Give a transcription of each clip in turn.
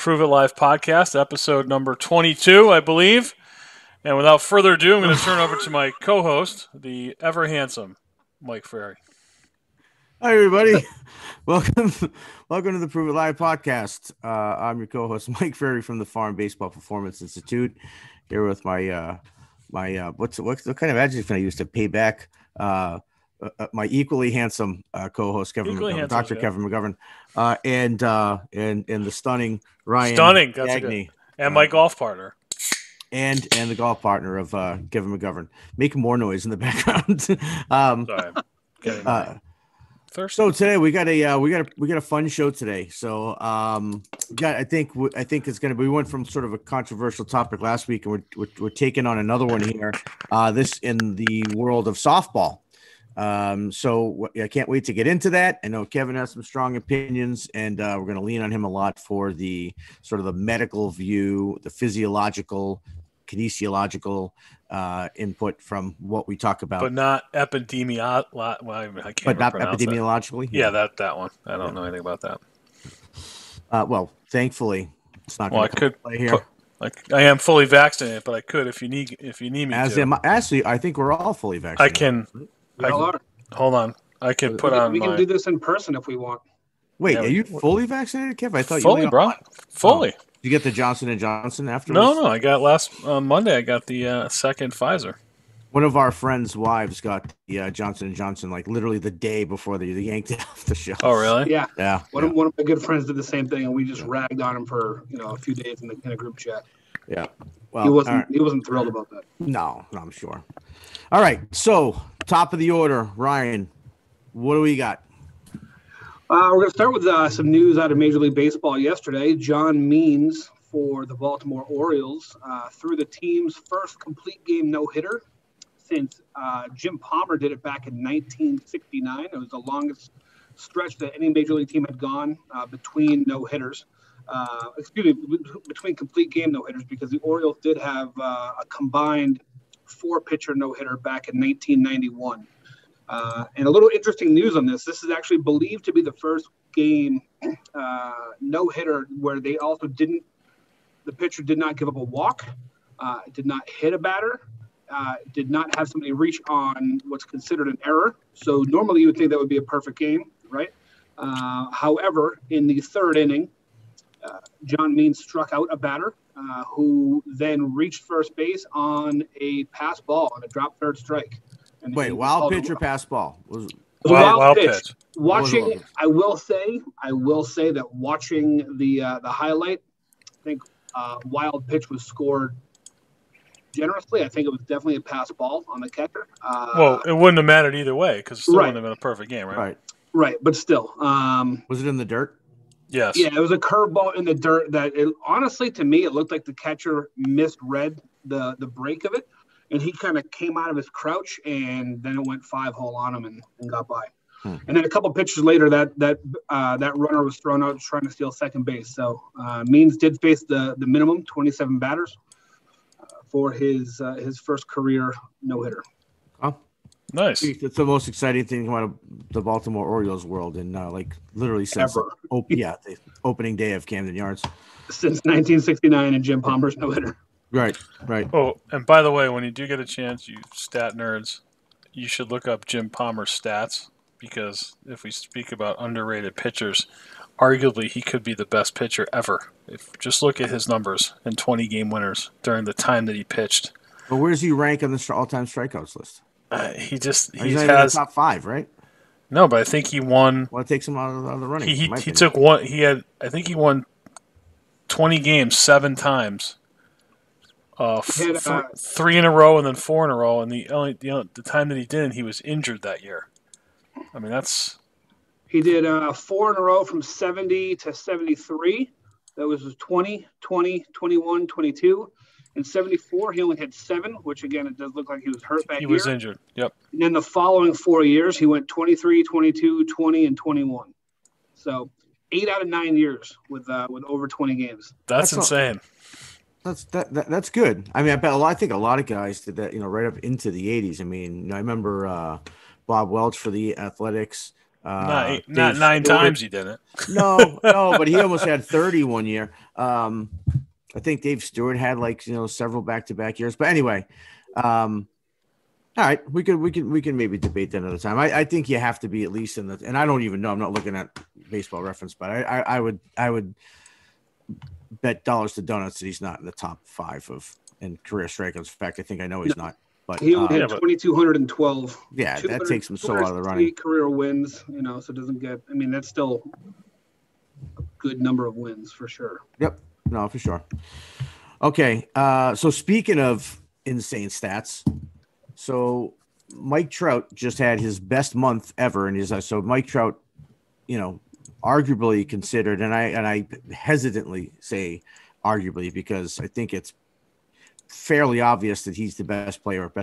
Prove It Live podcast, episode number 22, I believe. And without further ado, I'm going to turn over to my co-host, the ever handsome Mike Ferry. Hi, everybody. Welcome to the Prove It Live podcast. I'm your co-host, Mike Ferry from the Farm Baseball Performance Institute. Here with my what kind of adjective can I use to pay back my equally handsome co-host Kevin McGovern, Dr. Kevin McGovern, and the stunning Ryan Cagney, and my golf partner. And the golf partner of Kevin McGovern. Make more noise in the background. Sorry. So today we got a fun show today. So I think it's gonna be. We went from sort of a controversial topic last week, and we're taking on another one here. This in the world of softball. So I can't wait to get into that. I know Kevin has some strong opinions, and we're going to lean on him a lot for the sort of the medical view, the physiological, kinesiological input from what we talk about, but not epidemiologically. Yeah, that one. I don't know anything about that. Well, thankfully, it's not. Well, I could play here. I am fully vaccinated, but I could if you need me. Actually, I think we're all fully vaccinated. Hold on. I can put on. We can do this in person if we want. Wait, are you fully vaccinated, Kev? I thought fully, bro. Fully. Oh. You get the Johnson & Johnson afterwards? No. I got Monday. I got the second Pfizer. One of our friends' wives got the Johnson & Johnson like literally the day before they yanked it off the shelf. Oh, really? Yeah. One of my good friends did the same thing, and we just ragged on him for a few days in a group chat. Yeah. Well, he wasn't thrilled about that. No, I'm sure. All right. So top of the order, Ryan. What do we got? We're going to start with some news out of Major League Baseball yesterday. John Means for the Baltimore Orioles threw the team's first complete game no-hitter since Jim Palmer did it back in 1969. It was the longest stretch that any Major League team had gone between no-hitters. Between complete game no-hitters, because the Orioles did have a combined 4-pitcher no-hitter back in 1991. And a little interesting news on this. This is actually believed to be the first game no-hitter where they also the pitcher did not give up a walk, did not hit a batter, did not have somebody reach on what's considered an error. So normally you would think that would be a perfect game, right? However, in the third inning, John Means struck out a batter who then reached first base on a pass ball on a drop third strike. And wait, wild pitch or pass ball? Wild pitch. Watching, I will say that watching the highlight, I think wild pitch was scored generously. I think it was definitely a pass ball on the catcher. Well, it wouldn't have mattered either way because it still wouldn't have been a perfect game, right? Right, but still. Was it in the dirt? Yes. Yeah, it was a curveball in the dirt that, honestly, to me, it looked like the catcher misread the break of it, and he kind of came out of his crouch, and then it went 5-hole on him and got by. And then a couple pitches later, that runner was thrown out trying to steal second base. So Means did face the minimum 27 batters for his first career no-hitter. Oh. Nice. It's the most exciting thing about the Baltimore Orioles world, and literally since the opening day of Camden Yards, since 1969 and Jim Palmer's no-hitter. Right. Oh, and by the way, when you do get a chance, you stat nerds, you should look up Jim Palmer's stats, because if we speak about underrated pitchers, arguably he could be the best pitcher ever. Just look at his numbers in 20-game winners during the time that he pitched. But where does he rank on the all-time strikeouts list? He has in the top 5, right? No, but I think he won. Well, it takes him out of the running. He took one. I think he won 20 games 7 times. 3 in a row and then 4 in a row, and the time that he didn't, he was injured that year. I mean, he did 4 in a row from 70 to 73. That was 20, 20, 21, 22. In 74, he only had 7, which, again, it does look like he was hurt that year. He was injured, yep. And then the following 4 years, he went 23, 22, 20, and 21. So 8 out of 9 years with over 20 games. That's insane. That's good. I mean, I think a lot of guys did that, right up into the 80s. I mean, I remember Bob Welch for the Athletics. Not nine times he didn't. No, but he almost had 30 one year. I think Dave Stewart had several back-to-back years. But anyway, all right, we can maybe debate that another time. I think you have to be at least in the, and I don't even know. I'm not looking at Baseball Reference, but I would bet dollars to donuts that he's not in the top 5 in career strikeouts. In fact, I think I know he's not. But he only had 2,212. Yeah, that takes him so out of the running. Career wins, so it doesn't get. I mean, that's still a good number of wins for sure. Yep. No, for sure. Okay. So speaking of insane stats, so Mike Trout just had his best month ever, and so Mike Trout, arguably considered, and I hesitantly say arguably because I think it's fairly obvious that he's the best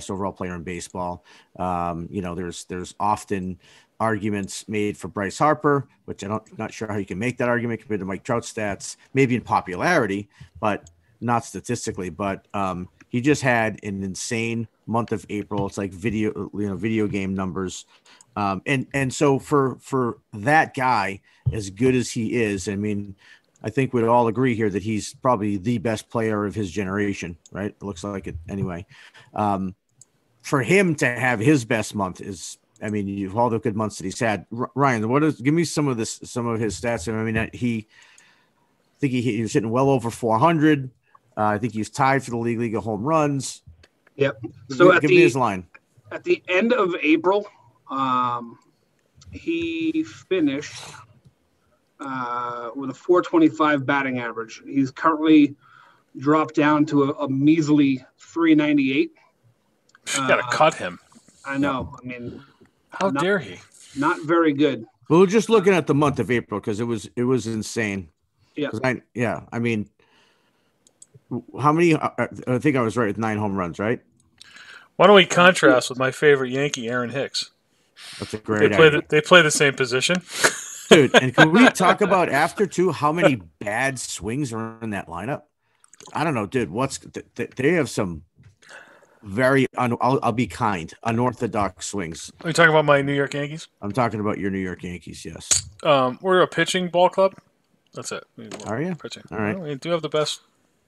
overall player in baseball. There's often arguments made for Bryce Harper, which not sure how you can make that argument compared to Mike Trout stats, maybe in popularity, but not statistically. But he just had an insane month of April. It's like video game numbers. And so for that guy, as good as he is, I mean, I think we'd all agree here that he's probably the best player of his generation, right? It looks like it anyway. For him to have his best month is, I mean, you've all the good months that he's had. Ryan, give me some of his stats. I mean, I think he was hitting well over 400. I think he was tied for the league of home runs. Yep. So give me his line. At the end of April, he finished with a 425 batting average. He's currently dropped down to a measly 398. You got to cut him. I know. I mean, how dare he? Not very good. Well, we're just looking at the month of April because it was insane. Yeah. I mean, how many? I think I was right with 9 home runs, right? Why don't we contrast with my favorite Yankee, Aaron Hicks? That's a great idea. They play the same position. Dude, and can we talk about after too how many bad swings are in that lineup? I don't know, dude. They have some very I'll be kind, unorthodox swings. Are you talking about my New York Yankees? I'm talking about your New York Yankees, yes. We're a pitching ball club. That's it. Are you? Pitching. All right. We do have the best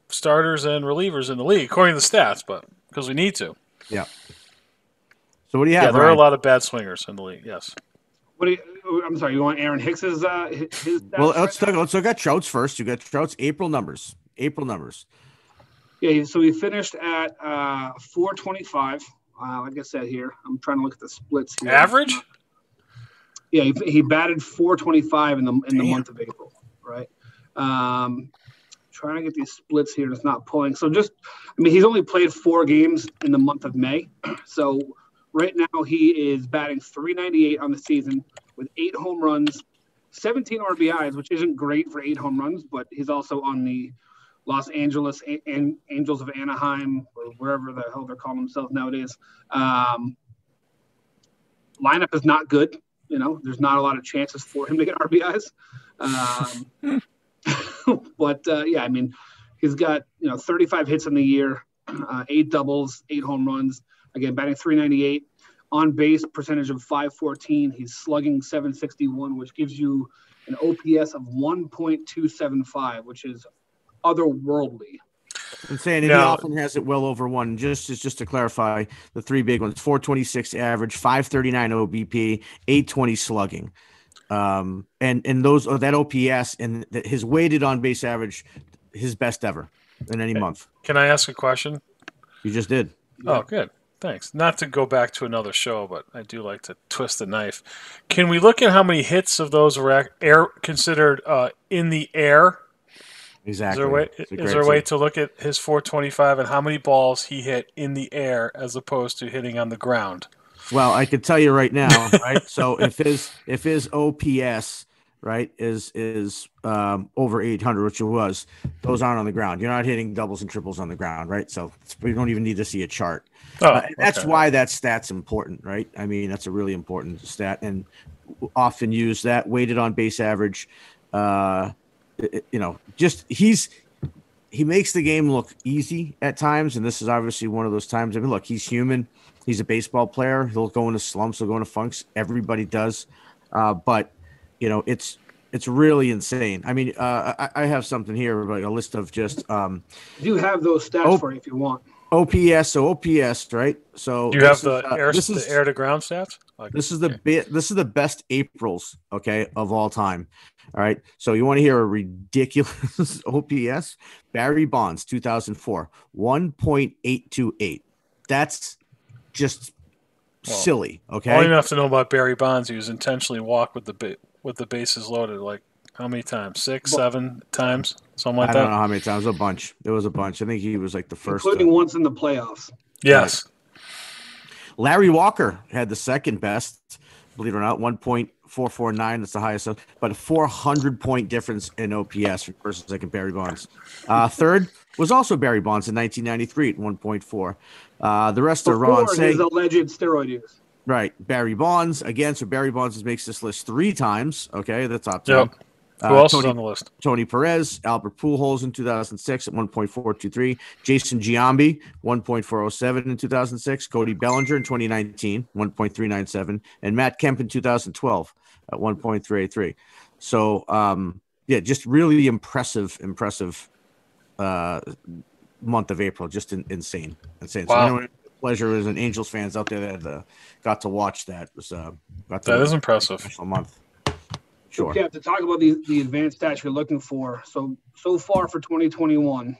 starters and relievers in the league, according to the stats, but because we need to. Yeah. So what do you have? Yeah, there are a lot of bad swingers in the league. Yes. I'm sorry. You want Aaron Hicks's? His well, let's look at Trout's first. You got Trout's April numbers. Yeah. So he finished at 425. Like I said here, I'm trying to look at the splits here. Average. Yeah, he batted 425 in the month of April. Right. Trying to get these splits here, and it's not pulling. So he's only played 4 games in the month of May. So right now he is batting 398 on the season with 8 home runs, 17 RBIs, which isn't great for 8 home runs, but he's also on the Los Angeles Angels of Anaheim or wherever the hell they're calling themselves nowadays. Lineup is not good. There's not a lot of chances for him to get RBIs. But yeah, I mean, he's got 35 hits in the year, 8 doubles, 8 home runs. Again, batting 398, on base percentage of 514. He's slugging 761, which gives you an OPS of 1.275, which is otherworldly. I'm saying he often has it well over 1. Just to clarify, the 3 big ones: 426 average, 539 OBP, 820 slugging. And those that OPS and his weighted on base average, his best ever in any month. Can I ask a question? You just did. Oh, good. Thanks. Not to go back to another show, but I do like to twist the knife. Can we look at how many hits of those were considered in the air? Exactly. Is there a way to look at his 425 and how many balls he hit in the air as opposed to hitting on the ground? Well, I can tell you right now, right? So if his OPS, right, is over 800, which it was, those aren't on the ground. You're not hitting doubles and triples on the ground, right? So we don't even need to see a chart. That's why that stat's important, right? I mean, that's a really important stat, and often use that weighted on base average. He makes the game look easy at times, and this is obviously one of those times. I mean, look, he's human. He's a baseball player. He'll go into slumps. He'll go into funks. Everybody does. But it's really insane. I mean, I have something here, like a list of just. I do have those stats for you if you want. OPS, so OPS, right? So Do you have the air to ground stats? This is the best Aprils, okay, of all time. All right. So you want to hear a ridiculous OPS? Barry Bonds, 2004, 1.828. That's just silly. Okay. All you have to know about Barry Bonds, he was intentionally walked with the bases loaded. Like how many times? 6, 7 times, something like that. I don't know how many times. A bunch. There was a bunch. I think he was like the first, including once in the playoffs. Yes. Right. Larry Walker had the second best, believe it or not, 1.449. That's the highest, but a 400-point difference in OPS versus second Barry Bonds. Third was also Barry Bonds in 1993 at 1.4. The rest are Ron Say. His alleged steroid use. Right. Barry Bonds, again, so Barry Bonds makes this list 3 times, okay, the top 10. Yep. Who else is on the list? Tony Perez, Albert Pujols in 2006 at 1.423. Jason Giambi, 1.407 in 2006. Cody Bellinger in 2019, 1.397. And Matt Kemp in 2012 at 1.383. So, just really impressive month of April. Just insane. Wow. So anyone, pleasure as an Angels fans out there that got to watch that. That is impressive. Special month. Sure. Yeah, to talk about the advanced stats you're looking for. So far for 2021,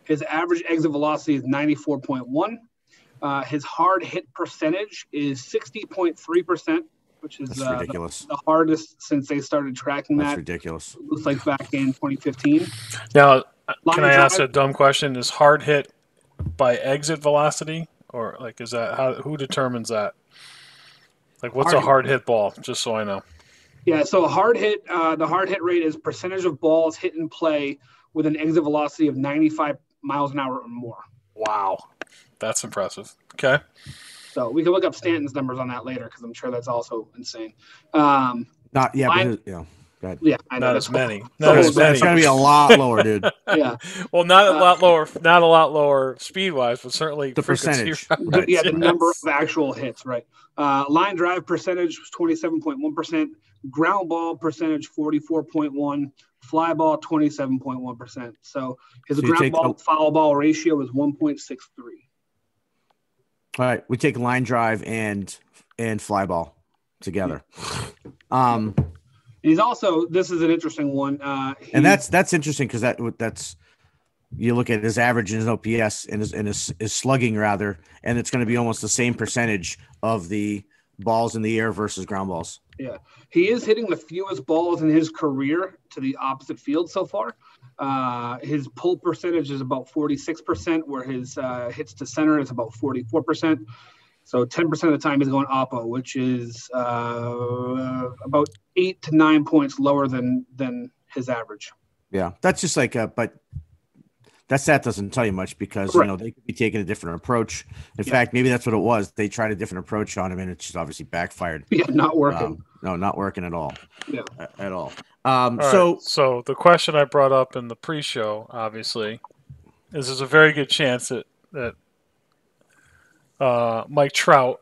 his average exit velocity is 94.1. His hard hit percentage is 60.3%, which is ridiculous. The hardest since they started tracking that. That's ridiculous. It looks like back in 2015. Now, can I ask a dumb question? Is hard hit by exit velocity, or like is that who determines that? Like, what's a hard hit ball? Just so I know. Yeah, so a hard hit, the hard hit rate is percentage of balls hit in play with an exit velocity of 95 miles an hour or more. Wow, that's impressive. Okay. So we can look up Stanton's numbers on that later because I'm sure that's also insane. Go ahead. Yeah, I know. Not as many. Not as many. It's gonna be a lot lower, dude. Yeah. Well, not a lot lower. Not a lot lower speed wise, but certainly the percentage. Right. Yeah, the number of actual hits. Right. Line drive percentage was 27.1%. Ground ball percentage 44.1%. Fly ball 27.1%. So his ground ball foul ball ratio is 1.63. All right, we take line drive and fly ball together. He's also, this is an interesting one. And that's interesting because that's you look at his average and his OPS and his slugging rather, and it's going to be almost the same percentage of the balls in the air versus ground balls. Yeah, he is hitting the fewest balls in his career to the opposite field so far. His pull percentage is about 46%, where his hits to center is about 44%. So 10% of the time he's going oppo, which is about 8 to 9 points lower than his average. Yeah, that's just like but that stat doesn't tell you much because they could be taking a different approach. In fact, maybe that's what it was. They tried a different approach on him, and it just obviously backfired. Yeah, not working. No, not working at all. Yeah, at all. So the question I brought up in the pre-show, obviously, is there's a very good chance that Mike Trout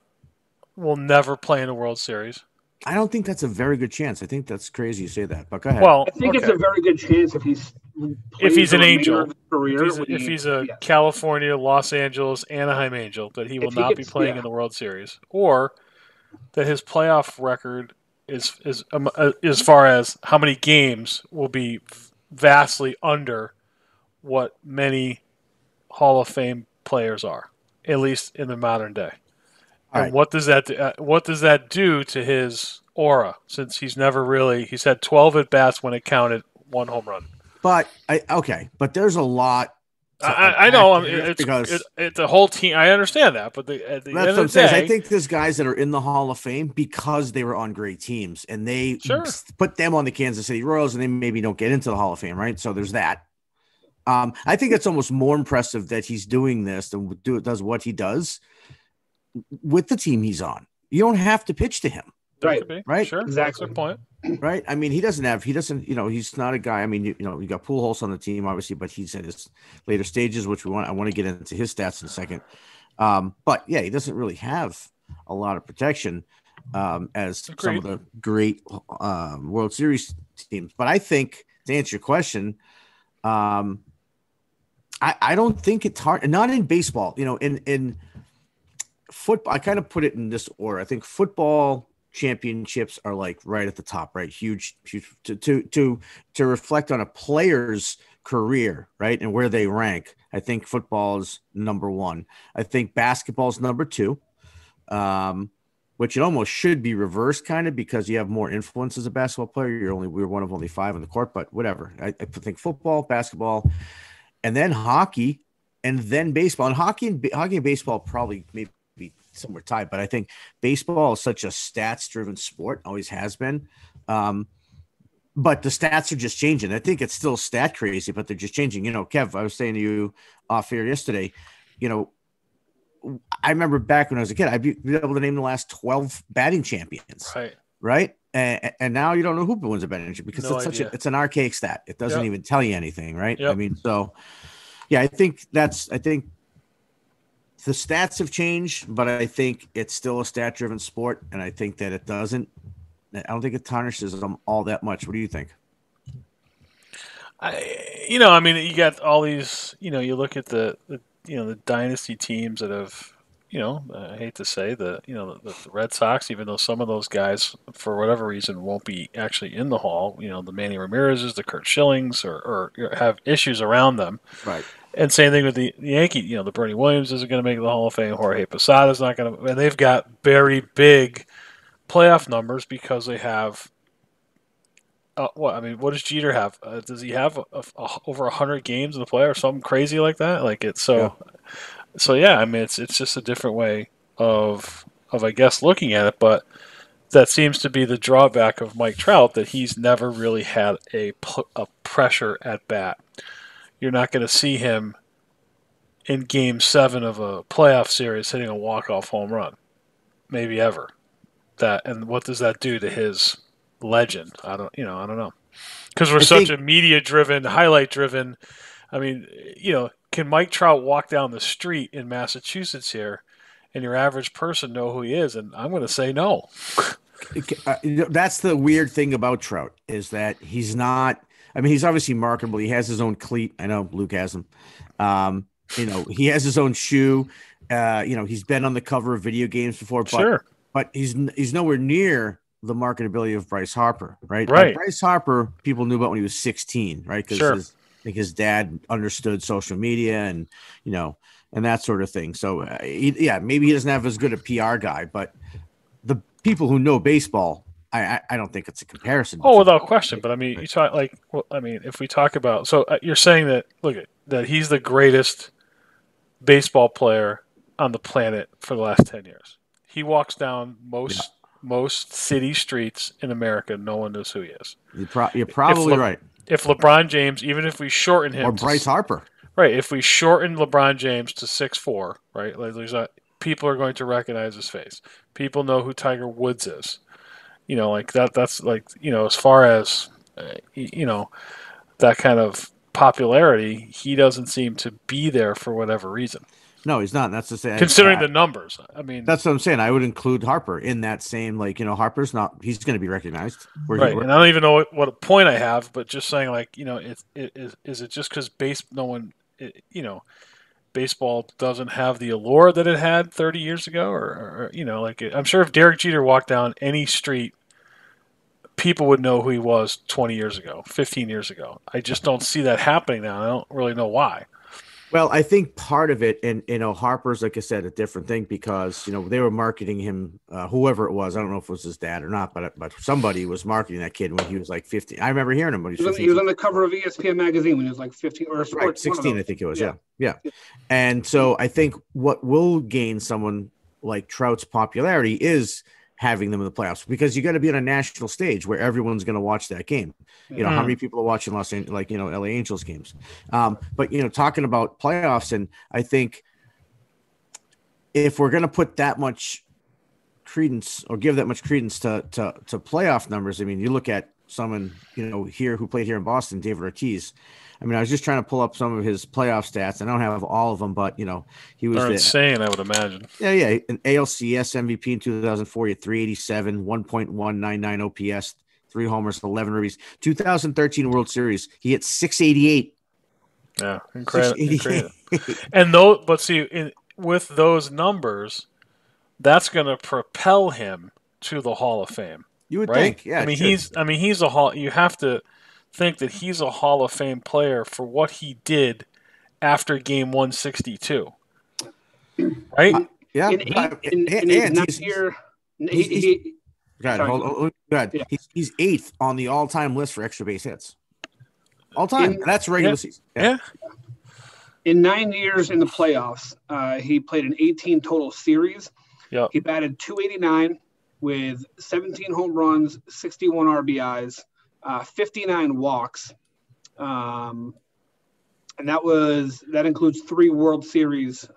will never play in the World Series. I don't think that's a very good chance. I think that's crazy you say that, but go ahead. Well, I think it's a very good chance if he's an Angel, if he's a California, Los Angeles, Anaheim Angel, that he will not be playing in the World Series, or that his playoff record is as far as how many games will be vastly under what many Hall of Fame players are, at least in the modern day. And what does that do to his aura? Since he's had 12 at bats when it counted, 1 home run. But there's a lot. I know it's a whole team. I understand that, but at the end of the day, I think there's guys that are in the Hall of Fame because they were on great teams, and they put them on the Kansas City Royals, and they maybe don't get into the Hall of Fame, right? So there's that. I think it's almost more impressive that he's doing this and does what he does with the team he's on. You don't have to pitch to him. Right. Sure. Exactly. That's a point. Right. I mean, he's not a guy. I mean, you got Pujols on the team, obviously, but he's at his later stages, which I want to get into his stats in a second. But yeah, he doesn't really have a lot of protection. as Agreed. some of the great World Series teams. But I think, to answer your question, I don't think it's hard. Not in baseball, in football. I kind of put it in this order. I think football championships are like right at the top, right? Huge to reflect on a player's career, right? And where they rank. I think football is number one. I think basketball is number two. Which it almost should be reversed kind of because you have more influence as a basketball player. We're one of only 5 on the court, but whatever. I think football, basketball, and then hockey, and then baseball. And hockey and baseball probably maybe somewhere tied, but I think baseball is such a stats-driven sport, always has been. But the stats are just changing. I think it's still stat crazy, but they're just changing. Kev, I was saying to you off air yesterday, I remember back when I was a kid, I'd be able to name the last 12 batting champions. Right. And now you don't know who wins a batting championship because it's an archaic stat. It doesn't even tell you anything. Right. Yep. I mean, so yeah, I think the stats have changed, but I think it's still a stat driven sport. And I think that I don't think it tarnishes them all that much. What do you think? You got all these, you look at the dynasty teams that have, I hate to say the Red Sox, even though some of those guys, for whatever reason, won't be actually in the Hall, the Manny Ramirez's, the Kurt Schillings, or have issues around them. Right. And same thing with the Yankee, the Bernie Williams isn't going to make the Hall of Fame, Jorge Posada's not going to, and they've got very big playoff numbers because they have what does Jeter have? Does he have over 100 games in the playoffs or something crazy like that? It's just a different way of I guess looking at it, but that seems to be the drawback of Mike Trout, that he's never really had a pressure at bat. You're not going to see him in Game 7 of a playoff series hitting a walk-off home run, maybe ever. And what does that do to his legend? I don't know. Because we're such a media-driven, highlight-driven. I mean, can Mike Trout walk down the street in Massachusetts here, and your average person know who he is? And I'm going to say no. That's the weird thing about Trout, is that he's not. I mean, he's obviously marketable. He has his own cleat. I know Luke has them. He has his own shoe. He's been on the cover of video games before, but he's nowhere near the marketability of Bryce Harper, right? Right. Like Bryce Harper, people knew about when he was 16, right? Because I think his dad understood social media and that sort of thing. So maybe he doesn't have as good a PR guy, but the people who know baseball, I don't think it's a comparison. Oh, without question. But I mean, you talk if we talk about, so you're saying that he's the greatest baseball player on the planet for the last 10 years. He walks down most city streets in America. No one knows who he is. You're probably right. If LeBron James, even if we shorten him, or Bryce Harper, right? If we shorten LeBron James to 6'4", right? Like people are going to recognize his face. People know who Tiger Woods is. That's as far as, that kind of popularity, he doesn't seem to be there for whatever reason. No, he's not. That's the same. Considering the numbers, I mean, that's what I'm saying. I would include Harper in that same, Harper's not. He's going to be recognized, right? And I don't even know what point I have, but just saying, is it just because baseball doesn't have the allure that it had 30 years ago, or I'm sure if Derek Jeter walked down any street, people would know who he was 20 years ago, 15 years ago. I just don't see that happening now. I don't really know why. Well, I think part of it, and Harper's, like I said, a different thing because they were marketing him, whoever it was. I don't know if it was his dad or not, but somebody was marketing that kid when he was like 15. I remember hearing him when he was 15. He was on the cover of ESPN magazine when he was like 15 or right, 16, I think it was. Yeah. And so I think what will gain someone like Trout's popularity is having them in the playoffs, because you got to be on a national stage where everyone's going to watch that game. How many people are watching Los Angeles, LA Angels games? But talking about playoffs, and I think if we're going to put that much credence or give that much credence to playoff numbers, I mean, you look at someone, here who played here in Boston, David Ortiz. I mean, I was just trying to pull up some of his playoff stats. I don't have all of them, but he was insane, I would imagine. Yeah, an ALCS MVP in 2004. He had 387, 1.199 OPS, 3 homers, 11 ribbies. 2013 World Series, he hit 688. Yeah, incredible. And with those numbers, that's going to propel him to the Hall of Fame. You would right? think, yeah. He's a Hall. You have to think that he's a Hall of Fame player for what he did after Game 162, right? Yeah. In his next year, he's 8th on the all-time list for extra base hits. All time. That's regular season. Yeah. In 9 years in the playoffs, he played in 18 total series. Yep. He batted .289 with 17 home runs, 61 RBIs, 59 walks. And that includes 3 World Series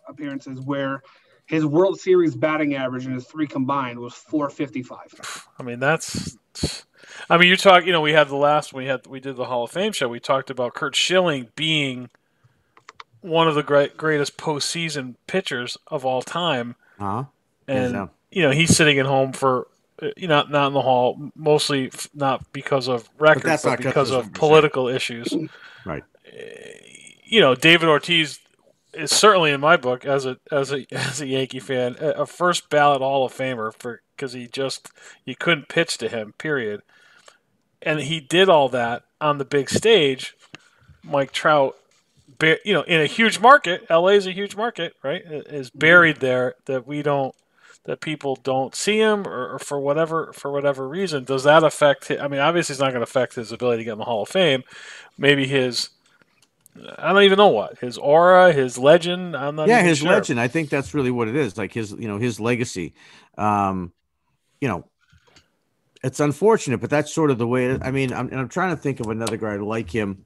appearances where his World Series batting average in his 3 combined was .455. I mean, you're talking, we had we did the Hall of Fame show. We talked about Curt Schilling being one of the greatest postseason pitchers of all time. Uh-huh. And, he's sitting at home for, not in the Hall, mostly not because of record, but because of political issues. Right. David Ortiz is certainly in my book as a Yankee fan, a first ballot Hall of Famer because you couldn't pitch to him, period. And he did all that on the big stage. Mike Trout, in a huge market, LA is a huge market, right? Is buried there that people don't see him or for whatever reason. Does that affect? I mean, obviously, it's not going to affect his ability to get in the Hall of Fame. Maybe I don't even know what his aura, his legend. I'm not. Yeah, his sure. legend. I think that's really what it is. Like his legacy. It's unfortunate, but that's sort of the way. I mean, I'm trying to think of another guy like him.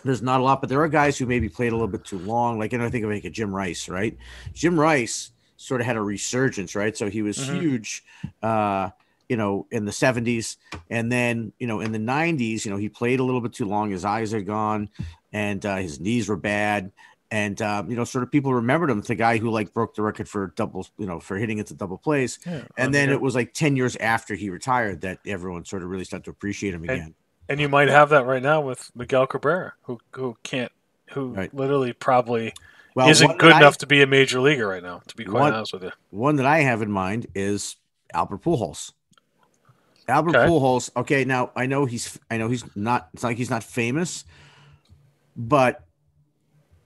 There's not a lot, but there are guys who maybe played a little bit too long. Like, I think of a Jim Rice, right? Jim Rice sort of had a resurgence, right? So he was huge, in the 70s, and then in the 90s, he played a little bit too long. His eyes are gone, and his knees were bad. And, sort of people remembered him, the guy who broke the record for doubles, for hitting into double plays. Yeah, and then it was 10 years after he retired that everyone sort of really started to appreciate him again. And you might have that right now with Miguel Cabrera, who literally probably isn't good enough to be a major leaguer right now, to be quite honest with you. One that I have in mind is Albert Pujols. Pujols. Okay. Now I know he's not, it's not like he's not famous, but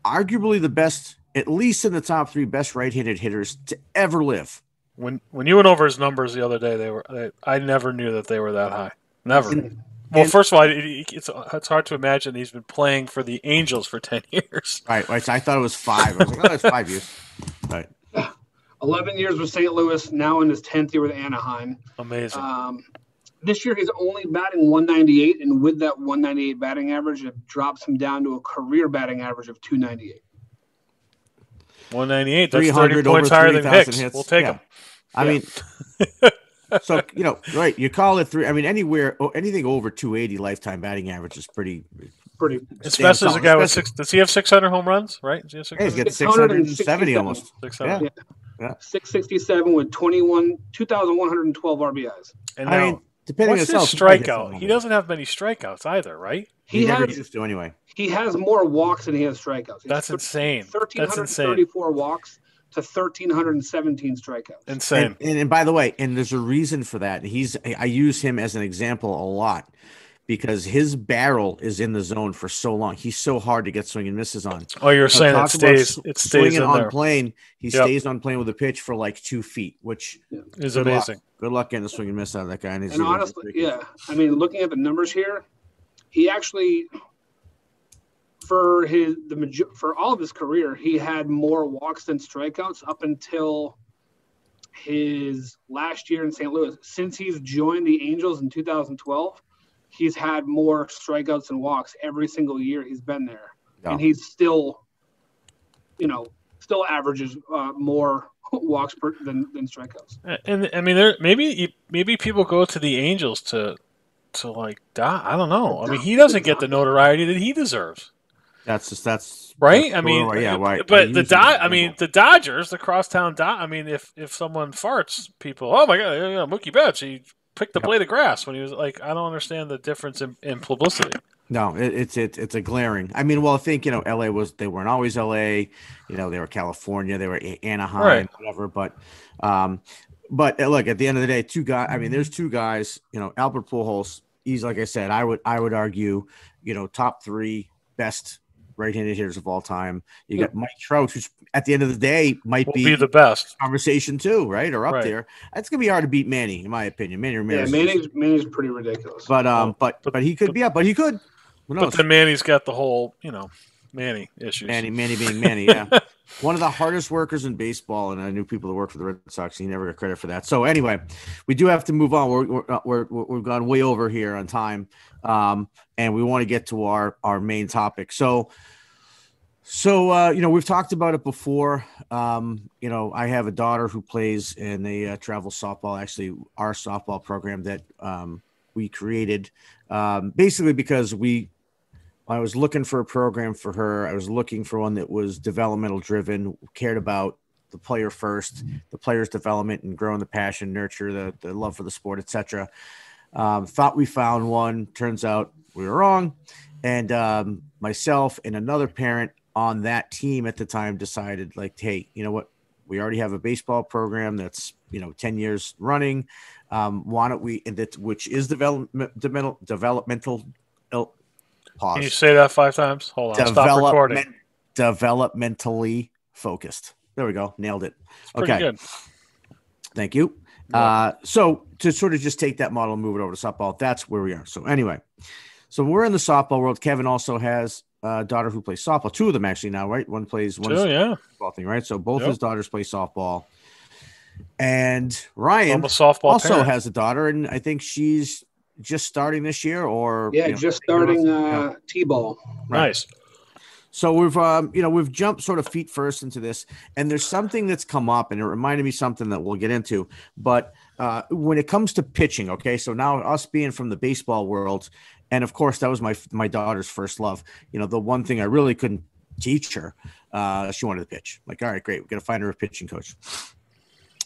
arguably the best, at least in the top 3 best right-handed hitters to ever live. When you went over his numbers the other day, I never knew that they were that high. Never. First of all, it's hard to imagine he's been playing for the Angels for 10 years. Right. So I thought it was 5. I was like, that's 5 years. Right. 11 years with St. Louis, now in his 10th year with Anaheim. Amazing. This year he's only batting 198, and with that 198 batting average, it drops him down to a career batting average of 298. 198, that's 30 points higher than Hicks. Hits. We'll take him. I mean, so, right, you call it 3. I mean, anything over 280 lifetime batting average is pretty. Especially as a guy with 6. Does he have 600 home runs, right? He's got 670 almost. 600. Yeah. 667 with 2,112 RBIs. And now, depending what's his strikeout? He doesn't have many strikeouts either, right? He never used to anyway. He has more walks than he has strikeouts. That's insane. 1,334 walks to 1,317 strikeouts. Insane. And by the way, and there's a reason for that. I use him as an example a lot because his barrel is in the zone for so long. He's so hard to get swing and misses on. Oh, you're saying it stays swinging on there. plane. He stays on plane with a pitch for 2 feet, which is amazing. Good luck getting a swing and miss out of that guy. And honestly, I mean, looking at the numbers here, he actually, for all of his career, he had more walks than strikeouts up until his last year in St. Louis. Since he's joined the Angels in 2012, he's had more strikeouts than walks every single year he's been there. Yeah. And he's still averages more walks than strikeouts. And I mean, maybe people go to the Angels to to like die. I don't know. I mean, he doesn't get the notoriety that he deserves. That's right. That's I mean, yeah. Why? but the Dodgers, the crosstown I mean, if someone farts, people, oh my god, Mookie Betts, he picked the blade of grass when he was like, I don't understand the difference in publicity. No, it's a glaring. I mean, well, I think L.A. they weren't always L.A. They were California, they were Anaheim, Right. whatever. But look, at the end of the day, two guys. I mean, there's two guys. Albert Pujols. He's, like I said, I would argue, top 3 best right-handed hitters of all time. You got Mike Trout, who's at the end of the day might be the best conversation too, right? Or up right. there. It's gonna be hard to beat Manny, in my opinion. Manny's pretty ridiculous. But he could be up. But he could. But then Manny's got the whole, Manny issues. Manny being Manny, yeah. One of the hardest workers in baseball, and I knew people that work for the Red Sox. He never got credit for that. So anyway, we do have to move on. We've gone way over here on time, and we want to get to our main topic. So we've talked about it before. I have a daughter who plays in a travel softball. Actually, our softball program that we created, basically because I was looking for a program for her. I was looking for one that was developmental driven, cared about the player first, the player's development and growing the passion, nurture the love for the sport, etc. Thought we found one. Turns out we were wrong. And myself and another parent on that team at the time decided, like, hey, you know what? We already have a baseball program that's 10 years running. Why don't we? Which is developmental. Pause. Can you say that 5 times? Hold on. Stop recording. Developmentally focused. There we go. Nailed it. Okay. Good. Thank you. So to sort of just take that model and move it over to softball, that's where we are. So anyway, we're in the softball world. Kevin also has a daughter who plays softball. 2 of them actually now, right? One plays softball thing, right? So both his daughters play softball. And Ryan also has a daughter, and I think she's just starting this year, or just starting T-ball. Right. Nice. So we've jumped sort of feet first into this, and there's something that's come up, and it reminded me something that we'll get into. But when it comes to pitching, okay, so now us being from the baseball world, and of course that was my daughter's first love. The one thing I really couldn't teach her, she wanted to pitch. Like, all right, great, we got to find her a pitching coach.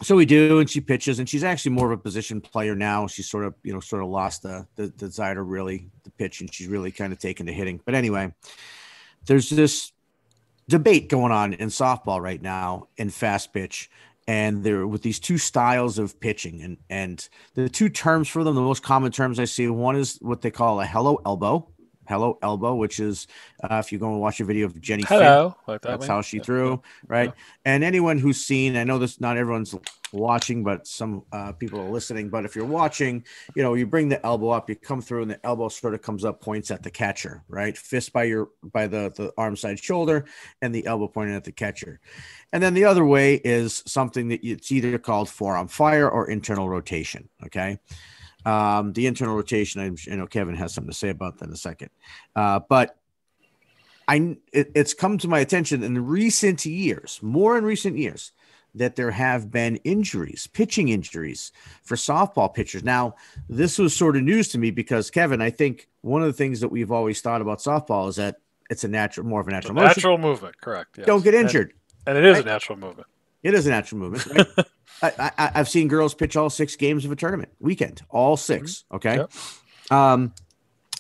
So we do, and she pitches, and she's actually more of a position player now. She's sort of lost the desire to really to pitch, and she's really kind of taken to hitting. But anyway, there's this debate going on in softball right now in fast pitch, and there with these 2 styles of pitching, and the 2 terms for them, the most common terms I see, one is what they call a hello elbow, which is if you go and watch a video of Jenny Finch, like that's how she threw, right? Yeah. And anyone who's seen, I know this, not everyone's watching, but some people are listening. But if you're watching, you bring the elbow up, you come through, and the elbow sort of comes up, points at the catcher, right? Fist by the arm side shoulder, and the elbow pointing at the catcher. And then the other way is something that it's either called forearm fire or internal rotation. Okay. The internal rotation, I know Kevin has something to say about that in a second. But it's come to my attention in recent years, that there have been pitching injuries for softball pitchers. Now, this was sort of news to me because, Kevin, I think one of the things that we've always thought about softball is that it's more of a natural motion. Natural movement, correct. Yes. Don't get injured. And it is a natural movement. It is a natural movement. Right? I've seen girls pitch all 6 games of a tournament weekend, all 6. Okay. Yep.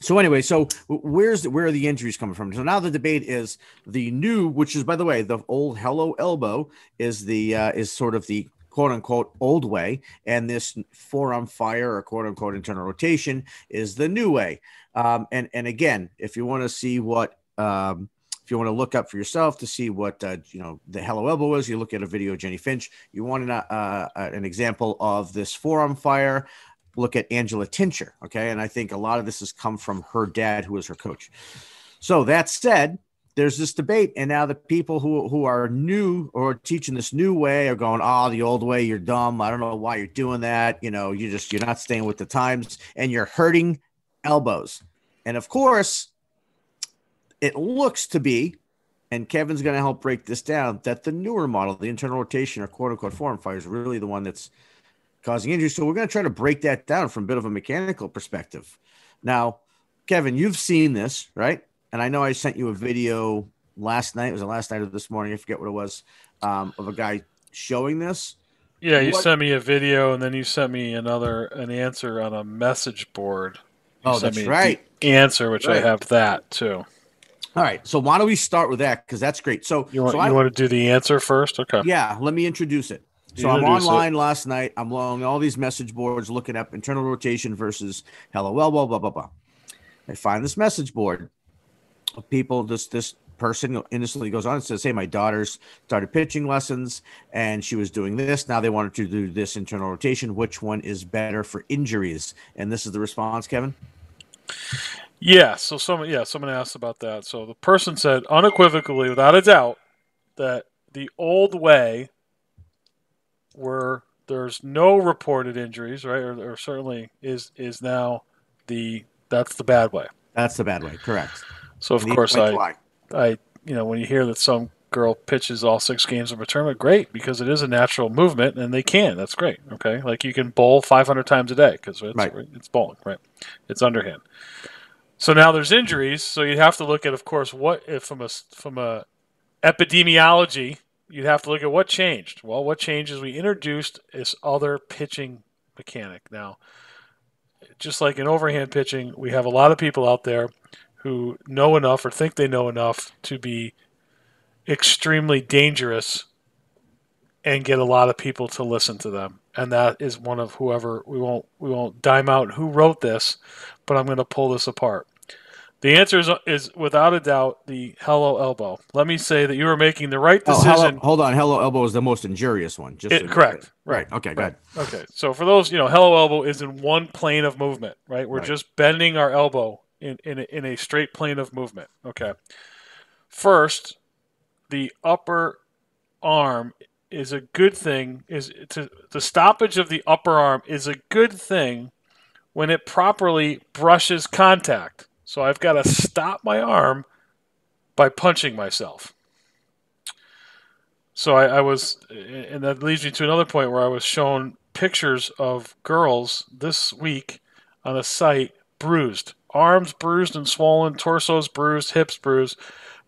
So anyway, where are the injuries coming from? So now the debate is the new, which is, by the way, the old hello elbow is is sort of the quote unquote old way. And this forearm fire or quote unquote internal rotation is the new way. And again, if you want to see what, if you want to look up for yourself to see what the hello elbow is, you look at a video of Jenny Finch. You want an example of this forearm fire, look at Angela Tincher, okay? And I think a lot of this has come from her dad, who was her coach. So that said, there's this debate, and now the people who are new or teaching this new way are going, oh, the old way, you're dumb. I don't know why you're doing that. You're not staying with the times, and you're hurting elbows. And of course, it looks to be, and Kevin's going to help break this down, that the newer model, the internal rotation or quote unquote forearm fire, is really the one that's causing injury. So we're going to try to break that down from a bit of a mechanical perspective. Now, Kevin, you've seen this, right? And I know I sent you a video last night. It was the last night of this morning. I forget what it was, of a guy showing this. Yeah, you sent me a video, and then you sent me an answer on a message board. You sent that's me right. The answer, which I have that too. All right. So why don't we start with that? Because that's great. So you want to do the answer first? Okay. Yeah, let me introduce it. So I'm online last night. I'm along all these message boards looking up internal rotation versus hello elbow, blah, blah, blah. I find this message board of people. This person innocently goes on and says, hey, my daughter's started pitching lessons and she was doing this. Now they wanted to do this internal rotation. Which one is better for injuries? And this is the response, Kevin? Yeah. So someone asked about that. So the person said unequivocally, without a doubt, that the old way, where there's no reported injuries, right, or certainly is now that's the bad way. That's the bad way, correct. So of course I when you hear that some girl pitches all 6 games of a tournament, great, because it is a natural movement and they can. That's great. Okay, like you can bowl 500 times a day because it's bowling, right? It's underhand. So now there's injuries, so you'd have to look at, of course, what if from a epidemiology. You'd have to look at what changed. Well, what changed is we introduced this other pitching mechanic. Now, just like in overhand pitching, we have a lot of people out there who know enough or think they know enough to be extremely dangerous and get a lot of people to listen to them. And that is one of whoever we won't dime out who wrote this, but I'm going to pull this apart. The answer is without a doubt the hello elbow. Let me say that you were making the right decision. Hold on. Hello elbow is the most injurious one. Correct. Right. Okay, go ahead. Okay. So for those, hello elbow is in one plane of movement, right? We're just bending our elbow in a straight plane of movement. Okay. First, the upper arm is a good thing. The stoppage of the upper arm is a good thing when it properly brushes contact. So I've got to stop my arm by punching myself. So I was, and that leads me to another point where I was shown pictures of girls this week on a site bruised. Arms bruised and swollen, torsos bruised, hips bruised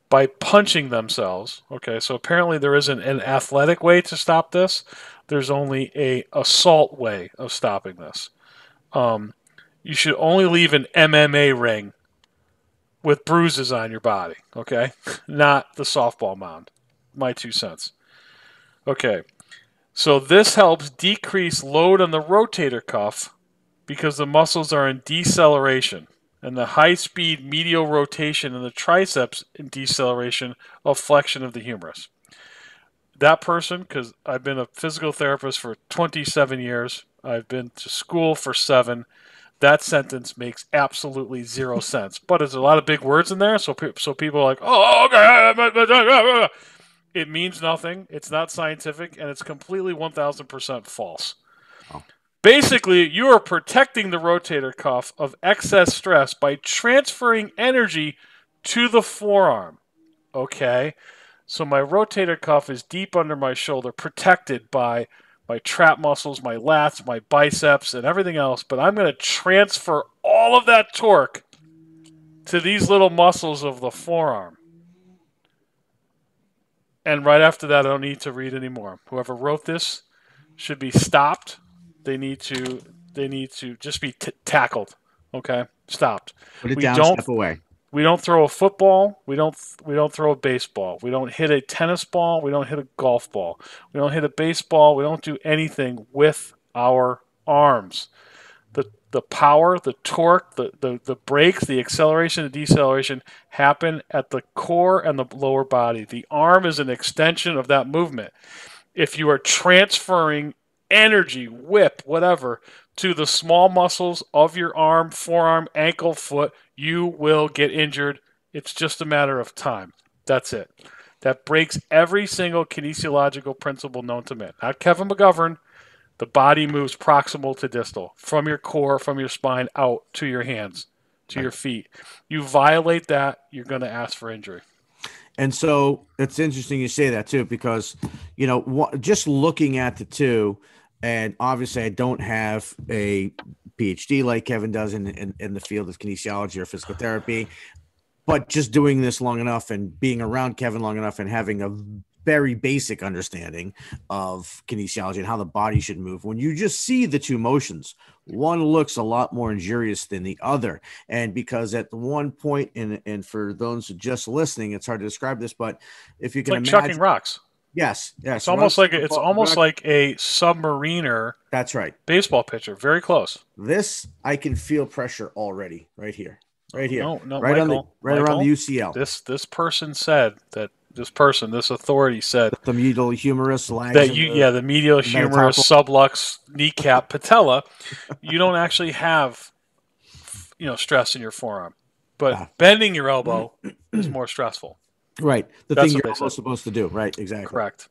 by punching themselves. Okay, so apparently there isn't an athletic way to stop this. There's only an assault way of stopping this. You should only leave an MMA ring with bruises on your body, okay? Not the softball mound. My 2 cents. Okay, so this helps decrease load on the rotator cuff because the muscles are in deceleration, and the high-speed medial rotation in the triceps in deceleration of flexion of the humerus. That person, because I've been a physical therapist for 27 years, I've been to school for 7. That sentence makes absolutely 0 sense. But there's a lot of big words in there, so people are like, oh, okay. It means nothing. It's not scientific, and it's completely 1,000% false. Oh. Basically, you are protecting the rotator cuff of excess stress by transferring energy to the forearm. Okay? So my rotator cuff is deep under my shoulder, protected by my trap muscles, my lats, my biceps, and everything else, but I'm going to transfer all of that torque to these little muscles of the forearm. And right after that, I don't need to read anymore. Whoever wrote this should be stopped. They need to just be tackled. Okay, stopped. Put it down. Step away. We don't throw a football. We don't throw a baseball. We don't hit a tennis ball. We don't hit a golf ball. We don't hit a baseball. We don't do anything with our arms. The power, the torque, the brakes, the acceleration, the deceleration happen at the core and the lower body. The arm is an extension of that movement. If you are transferring energy, whip, whatever, to the small muscles of your arm, forearm, ankle, foot, you will get injured. It's just a matter of time. That's it. That breaks every single kinesiological principle known to man. Not Kevin McGovern. The body moves proximal to distal, from your core, from your spine, out to your hands, to your feet. You violate that, you're going to ask for injury. And so it's interesting you say that too, because, just looking at the two, And obviously, I don't have a PhD like Kevin does in the field of kinesiology or physical therapy. But just doing this long enough and being around Kevin long enough and having a very basic understanding of kinesiology and how the body should move, when you just see the two motions, one looks a lot more injurious than the other. And because at the one point, and for those just listening, it's hard to describe this, but if you can like imagine, chucking rocks. yes, It's almost like a submariner. That's right. Baseball pitcher, very close. This I can feel pressure already right here. Right here. No, right Michael, around the UCL. This person said that this authority said the medial humerus lags that the medial humerus sublux kneecap patella, you don't actually have stress in your forearm. But bending your elbow is more stressful. Right. That's thing you're supposed to do. Right, exactly. Correct.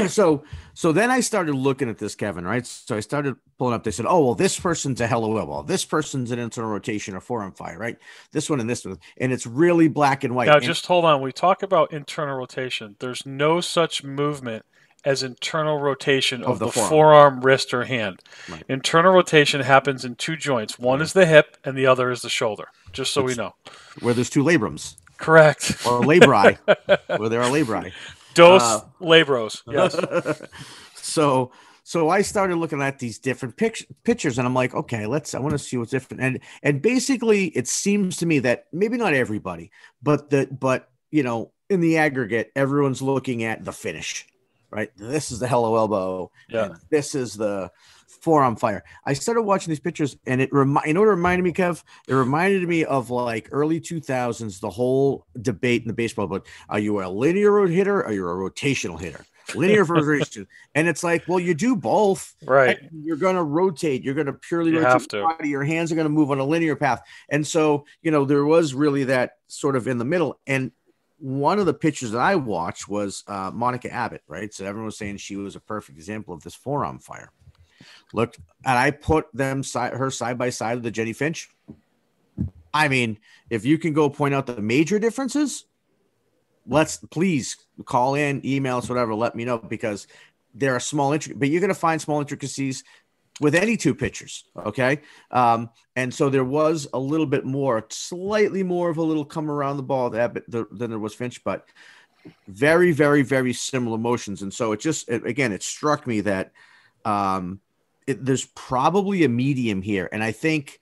So then I started looking at this, Kevin, right? So I started pulling up. They said, oh, well, this person's a hello elbow. This person's an internal rotation or forearm fire, right? This one and this one. And it's really black and white. Now, just hold on. We talk about internal rotation. There's no such movement as internal rotation of the forearm, wrist, or hand. Right. Internal rotation happens in two joints. One is the hip and the other is the shoulder, just so we know. Where there's two labrums. Correct. Or labri, where there are labri. Dos labros, yes. So I started looking at these different pictures, and I'm like, okay, I want to see what's different. And basically, it seems to me that maybe not everybody, but in the aggregate, everyone's looking at the finish, right? This is the hello elbow. Yeah. And this is the forearm fire. I started watching these pictures, and it reminded me, Kev? It reminded me of like early 2000s, the whole debate in the baseball. But are you a linear hitter or are you a rotational hitter? Linear versus and it's like, well, you do both, right? You're going to rotate. You're going to purely rotate your body. Your hands are going to move on a linear path. And so, there was really that sort of in the middle. And one of the pictures that I watched was Monica Abbott, right? So everyone was saying she was a perfect example of this forearm fire. Looked, and I put her side by side with the Jenny Finch. I mean, if you can go point out the major differences, please call in, email us, whatever. Let me know, because there are but you're going to find small intricacies with any two pitchers. Okay. And so there was a little bit more, slightly more of a little come around the ball than there was Finch, but very, very, very similar motions. And so it struck me that, there's probably a medium here. And I think,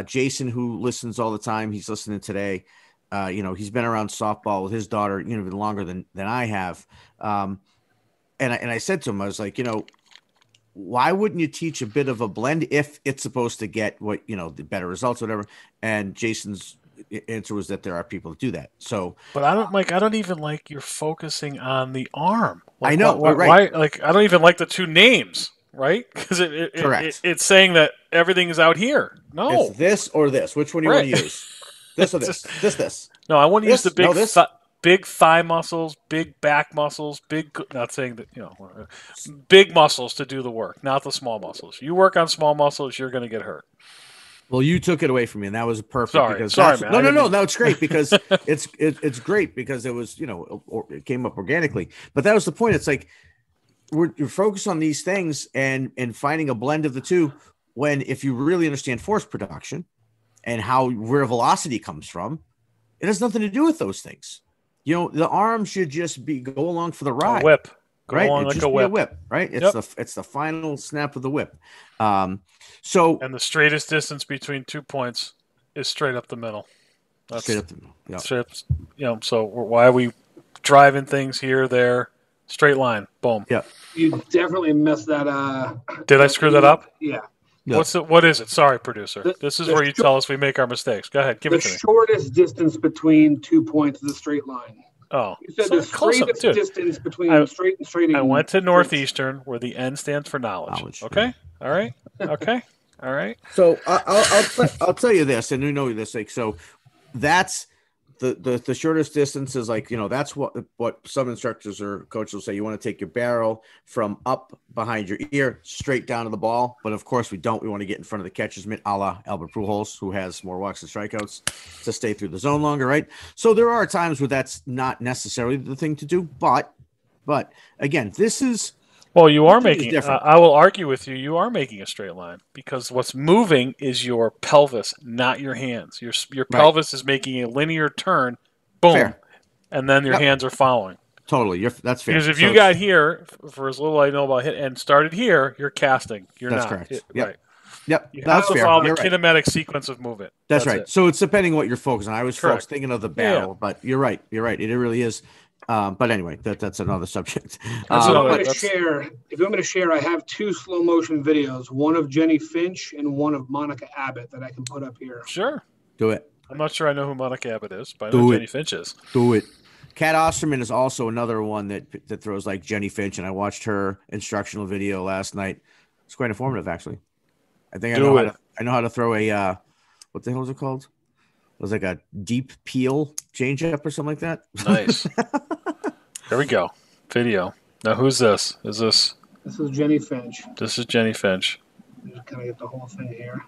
Jason, who listens all the time, he's listening today. He's been around softball with his daughter, even longer than I have. And I said to him, I was like, why wouldn't you teach a bit of a blend if it's supposed to get the better results, whatever. And Jason's answer was that there are people that do that. So, but I don't even like you're focusing on the arm. I know. Right. Why, I don't even like the two names. Right? Because it's saying that everything is out here. No. It's this or this. Which one do you want to use? This or this? This. No, I want to use the big thigh muscles, big back muscles, not saying that, big muscles to do the work, not the small muscles. You work on small muscles, you're going to get hurt. Well, you took it away from me, and that was perfect. Sorry, man. No, it's great because it's great because it was, it came up organically. But that was the point. It's like, you're focused on these things and finding a blend of the two, when if you really understand force production and where velocity comes from, it has nothing to do with those things. The arm should just go along for the ride. A whip. Go along like a whip. Right? It's the final snap of the whip. And the straightest distance between 2 points is straight up the middle. That's straight up the middle. Yeah. Straight up, so why are we driving things here, there? Straight line. Boom. Yeah. You definitely messed that. Did I screw that up? Yeah. What is it? Sorry, producer. This is where you tell us we make our mistakes. Go ahead. Give it to me. The shortest distance between 2 points is a straight line. Oh. You said the straightest distance between straight. I went to Northeastern, where the N stands for knowledge. Okay? Yeah. All right? Okay? All right? So I'll tell you this, and you know this. So that's the shortest distance is that's what some instructors or coaches will say. You want to take your barrel from up behind your ear straight down to the ball. But of course we don't. We want to get in front of the catcher's mitt, a la Albert Pujols, who has more walks and strikeouts, to stay through the zone longer, right? So there are times where that's not necessarily the thing to do. But again, this is Well, you are Pitching is making. different. I will argue with you. You are making a straight line because what's moving is your pelvis, not your hands. Your Right. pelvis is making a linear turn, boom, Fair. and then your Yep. hands are following. Totally. That's fair. Because if So you got here, for as little I know about hit, and started here, you're casting. You're that's not. correct. Yep. Right. Yep. You have That's to fair. follow the You're right. kinematic sequence of movement. That's right. it. So it's depending on what you're focusing on. I was Correct. thinking of the Yeah, yeah. barrel, but you're right. You're right. It really is. But anyway, that's another subject. That's If you another- want me to that's- share, if you want me to share, I have 2 slow motion videos, one of Jenny Finch and one of Monica Abbott that I can put up here. Sure. Do it. I'm not sure I know who Monica Abbott is, but I Do know it. Jenny Finch is. Do it. Kat Osterman is also another one that throws like Jenny Finch, and I watched her instructional video last night. It's quite informative, actually. I think I know how to throw a what the hell is it called? It was like a deep peel change up or something like that. Nice. Here we go. Video. Now, who's this? This is Jenny Finch. This is Jenny Finch. Just kind of get the whole thing here.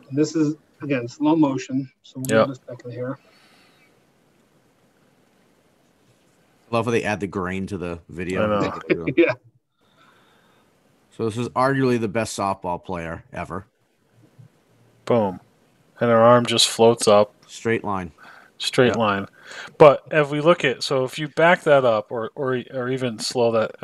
And this is, again, slow motion. So we'll give it a second here. I love how they add the grain to the video. I know. Yeah. So this is arguably the best softball player ever. Boom. And her arm just floats up. Straight line. Straight line. But if we look at, so if you back that up or even slow that,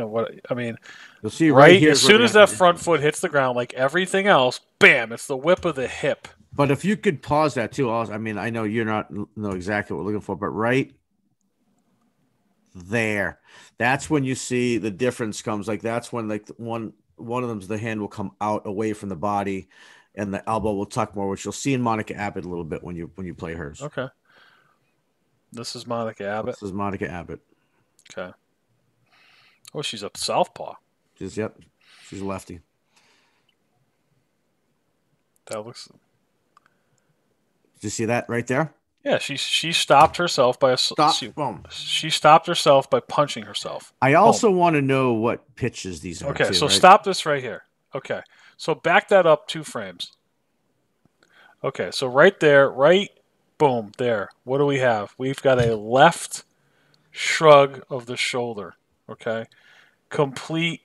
You'll see right here. as soon as that front foot hits the ground, like everything else, bam, it's the whip of the hip. But if you could pause that too, I know you're not know exactly what we're looking for, but right there, that's when you see the difference comes. Like that's when like one of them's the hand will come out away from the body, and the elbow will tuck more, which you'll see in Monica Abbott a little bit when you play hers. Okay. This is Monica Abbott. This is Monica Abbott. Okay. Oh, she's a southpaw. She's a lefty. That looks. Did you see that right there? Yeah, she stopped herself by Boom. She stopped herself by punching herself. I also want to know what pitches these are. Okay, too, so right? stop this right here. Okay, so back that up 2 frames. Okay, so right there, boom, there. What do we have? We've got a left shrug of the shoulder. Okay, complete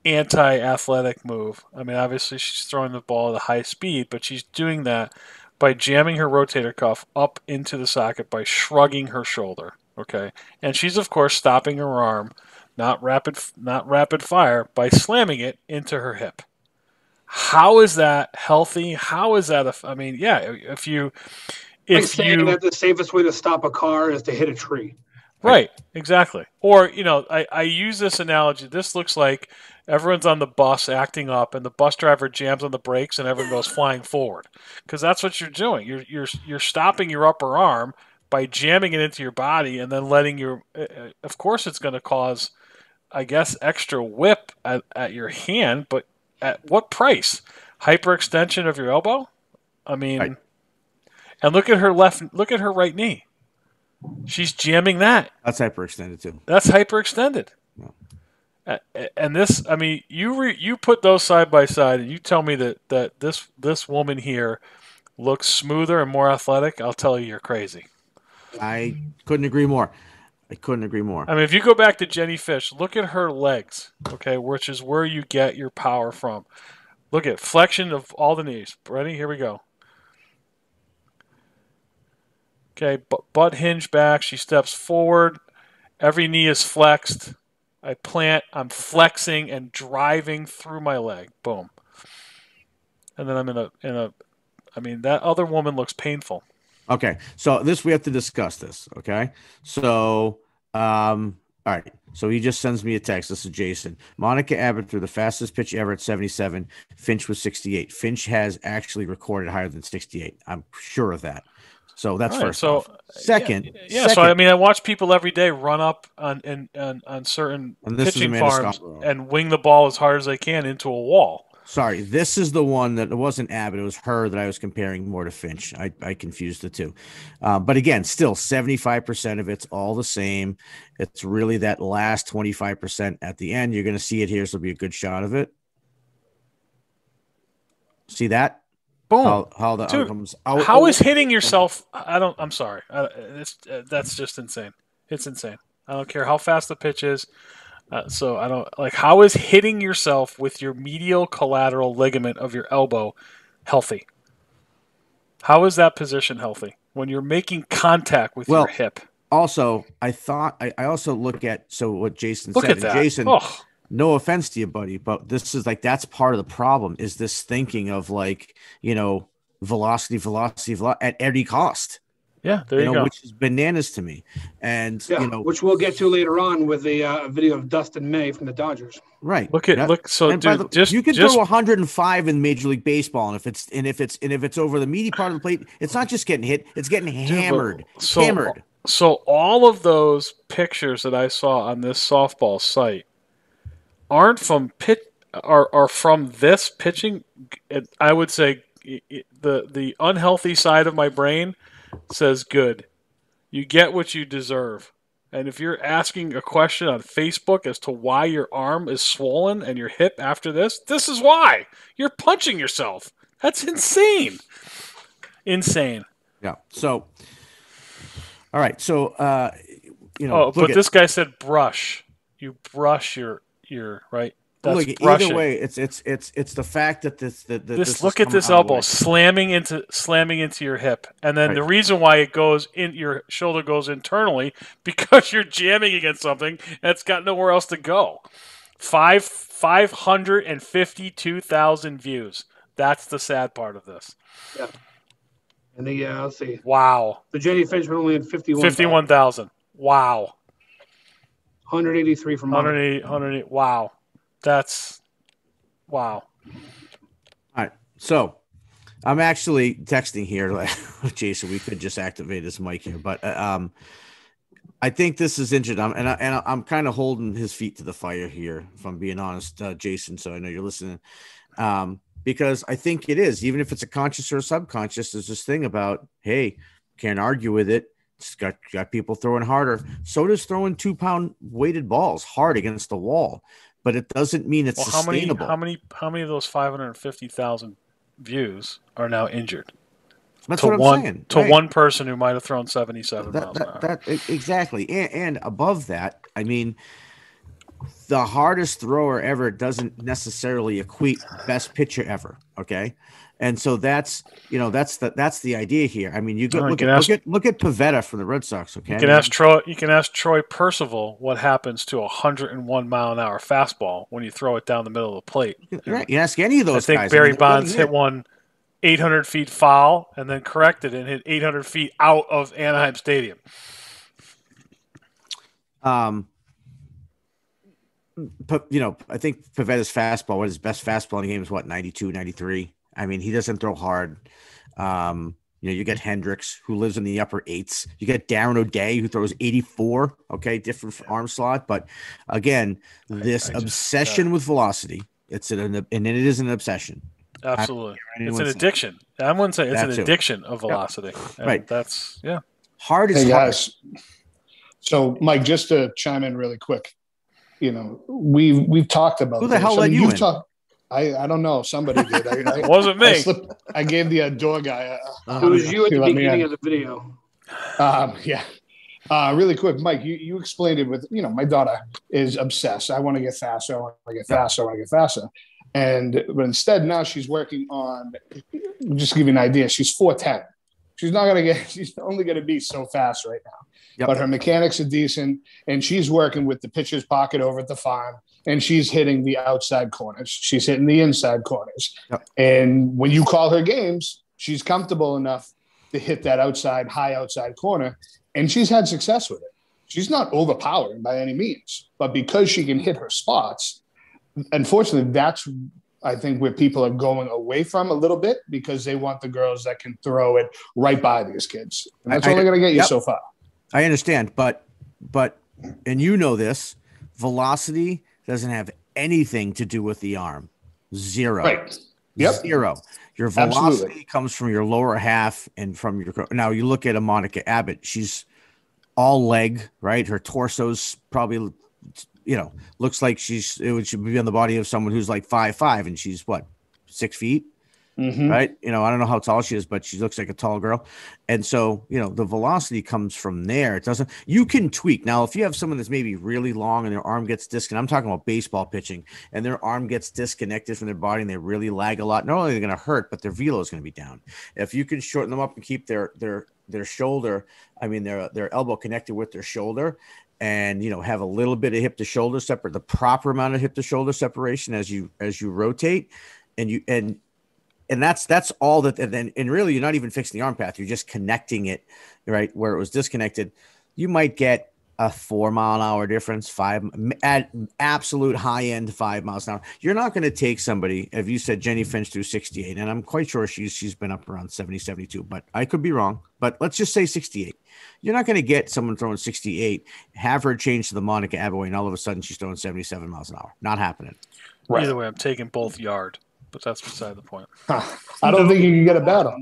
anti-athletic move. I mean, obviously she's throwing the ball at a high speed, but she's doing that by jamming her rotator cuff up into the socket by shrugging her shoulder. Okay, and she's of course stopping her arm, not rapid fire, by slamming it into her hip. How is that healthy? How is that? If you saying that the safest way to stop a car is to hit a tree. Right, exactly. Or, I use this analogy. This looks like everyone's on the bus acting up, and the bus driver jams on the brakes, and everyone goes flying forward. Because that's what you're doing. You're stopping your upper arm by jamming it into your body, and then letting your. Of course, it's going to cause, I guess, extra whip at your hand. But at what price? Hyperextension of your elbow. I mean, right. And look at her right knee. She's jamming that. That's hyperextended too. That's hyperextended. Yeah. And this, you put those side by side, and you tell me that this woman here looks smoother and more athletic. I'll tell you, you're crazy. I couldn't agree more. I mean, if you go back to Jenny Fish, look at her legs, okay, which is where you get your power from. Look at flexion of all the knees. Ready? Here we go. Okay, butt hinge back. She steps forward. Every knee is flexed. I plant. I'm flexing and driving through my leg. Boom. And then I'm in a. I mean, that other woman looks painful. Okay, so we have to discuss this. Okay, so all right. So he just sends me a text. This is Jason. Monica Abbott threw the fastest pitch ever at 77. Finch was 68. Finch has actually recorded higher than 68. I'm sure of that. So that's right, first. So off. Second, So I watch people every day run up on certain pitching farms and wing the ball as hard as they can into a wall. Sorry, this is the one that it wasn't Abbott. It was her that I was comparing more to Finch. I confused the two. But again, still 75% of it's all the same. It's really that last 25% at the end. You're going to see it here. So it'll be a good shot of it. See that? Boom. How the Dude, outcomes. How is hitting yourself? I'm sorry. That's just insane. It's insane. I don't care how fast the pitch is. So I don't like, how is hitting yourself with your medial collateral ligament of your elbow healthy? How is that position healthy when you're making contact with your Well, hip? also, I also look at what Jason Look said. at And that. Jason, Oh, no offense to you, buddy, but this is like that's part of the problem is this thinking of like, velocity at any cost. yeah, there you go. Which is bananas to me. And Yeah, which we'll get to later on with a video of Dustin May from the Dodgers. right. Look. So, And by dude, you can throw 105 in Major League Baseball, and if it's over the meaty part of the plate, it's not just getting hit; it's getting hammered. Hammered. So all of those pictures that I saw on this softball site aren't from are from this pitching. I would say the unhealthy side of my brain says good. You get what you deserve. And if you're asking a question on Facebook as to why your arm is swollen and your hip after this is why. You're punching yourself. That's insane. Insane. Yeah. So, all right. So, but this guy said brush. You brush your right. That's brushing. Either way, it's the fact that this look at this elbow slamming into your hip, and then the reason why it goes in your shoulder goes internally because you're jamming against something that's got nowhere else to go. 552,000 views. That's the sad part of this. Yeah. And let's see. Wow. The Jenny Finch only had 51,000. Wow. 183 from 180. Wow. That's wow. All right. So I'm actually texting here, Jason. We could just activate his mic here, but I think this is interesting. I'm kind of holding his feet to the fire here, if I'm being honest, Jason. So I know you're listening, because I think it is, even if it's a conscious or a subconscious. There's this thing about, hey, can't argue with it. It's got people throwing harder. So does throwing 2-pound weighted balls hard against the wall. But it doesn't mean it's sustainable. How many of those 550,000 views are now injured? That's what I'm saying. To one person who might have thrown 77 miles an hour. Exactly. And above that, I mean, the hardest thrower ever doesn't necessarily equate best pitcher ever. Okay. And so that's the idea here. I mean, look at Pivetta from the Red Sox. Okay, you can ask Troy Percival what happens to a 101 mile an hour fastball when you throw it down the middle of the plate. Right, you ask any of those. I think Barry Bonds hit one 800 feet foul and then corrected and hit 800 feet out of Anaheim Stadium. But I think Pivetta's fastball, his best fastball in the game is 92, 93. I mean, he doesn't throw hard. You get Hendricks, who lives in the upper eights. You get Darren O'Day, who throws 84. Okay, different arm slot, but again, this obsession with velocity. It is an obsession. Absolutely, it's an addiction. I wouldn't say it's an addiction of velocity. Yep. Right. That's hard is hard. Guys. So, Mike, just to chime in really quick, we've talked about who the hell let you in? I don't know. Somebody did. It wasn't me. I gave the door guy. It was you at the beginning of the video. Yeah. Really quick, Mike, you explained it with, my daughter is obsessed. I want to get faster. I want to get faster. I want to get faster. But instead now she's working on, just to give you an idea, she's 4'10". She's only going to be so fast right now. Yep. But her mechanics are decent, and she's working with the pitcher's pocket over at the farm, and she's hitting the outside corners. She's hitting the inside corners. Yep. And when you call her games, she's comfortable enough to hit that high outside corner, and she's had success with it. She's not overpowering by any means, but because she can hit her spots, unfortunately, that's, I think, where people are going away from a little bit, because they want the girls that can throw it right by these kids. And that's only going to get you so far. I understand, but and this, velocity doesn't have anything to do with the arm. Zero. Right. Yep. Zero. Your velocity comes from your lower half and from your. Now you look at a Monica Abbott. She's all leg, right? Her torso's probably, looks like it should be on the body of someone who's like 5'5", and she's what, 6 feet. right? I don't know how tall she is, but she looks like a tall girl. And so, the velocity comes from there. It doesn't, you can tweak. Now, if you have someone that's maybe really long and their arm gets disconnected, I'm talking about baseball pitching, and their arm gets disconnected from their body and they really lag a lot, not only are they going to hurt, but their velo is going to be down. If you can shorten them up and keep their shoulder, their elbow connected with their shoulder, and have a little bit of hip to shoulder separate, the proper amount of hip to shoulder separation as you rotate, and that's all that. And really, you're not even fixing the arm path. You're just connecting it right where it was disconnected. You might get a 4 mile an hour difference, 5 at absolute high end, 5 miles an hour. You're not going to take somebody, if you said Jenny Finch through 68, and I'm quite sure she's been up around 70, 72, but I could be wrong. But let's just say 68. You're not going to get someone throwing 68, have her change to the Monica Abbott, and all of a sudden she's throwing 77 miles an hour. Not happening. Right. Either way, I'm taking both yard, but that's beside the point. I don't think you can get a battle.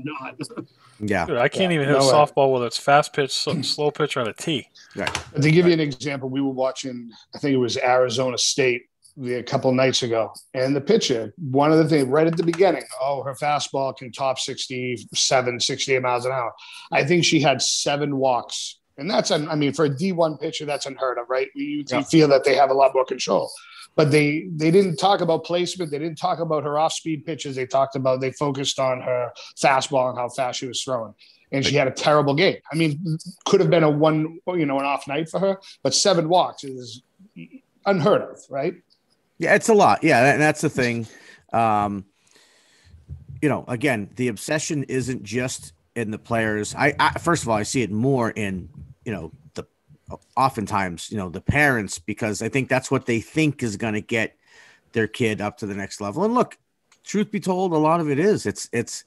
Yeah. Dude, I can't even hit a softball, whether it's fast pitch, slow pitch, or on a tee. Right. To give you an example, we were watching, I think it was Arizona State a couple of nights ago, and the pitcher, one of the things right at the beginning, her fastball can top 67, 68 miles an hour. I think she had 7 walks. And that's, for a D1 pitcher, that's unheard of, right? You feel that they have a lot more control. But they didn't talk about placement. They didn't talk about her off-speed pitches. They focused on her fastball and how fast she was throwing. And she had a terrible game. Could have been an off night for her, but 7 walks is unheard of, right? Yeah, it's a lot. Yeah, and that's the thing. Again, the obsession isn't just in the players. I first of all, I see it more in, oftentimes, the parents, because I think that's what they think is going to get their kid up to the next level. And look, truth be told, a lot of it is. It's.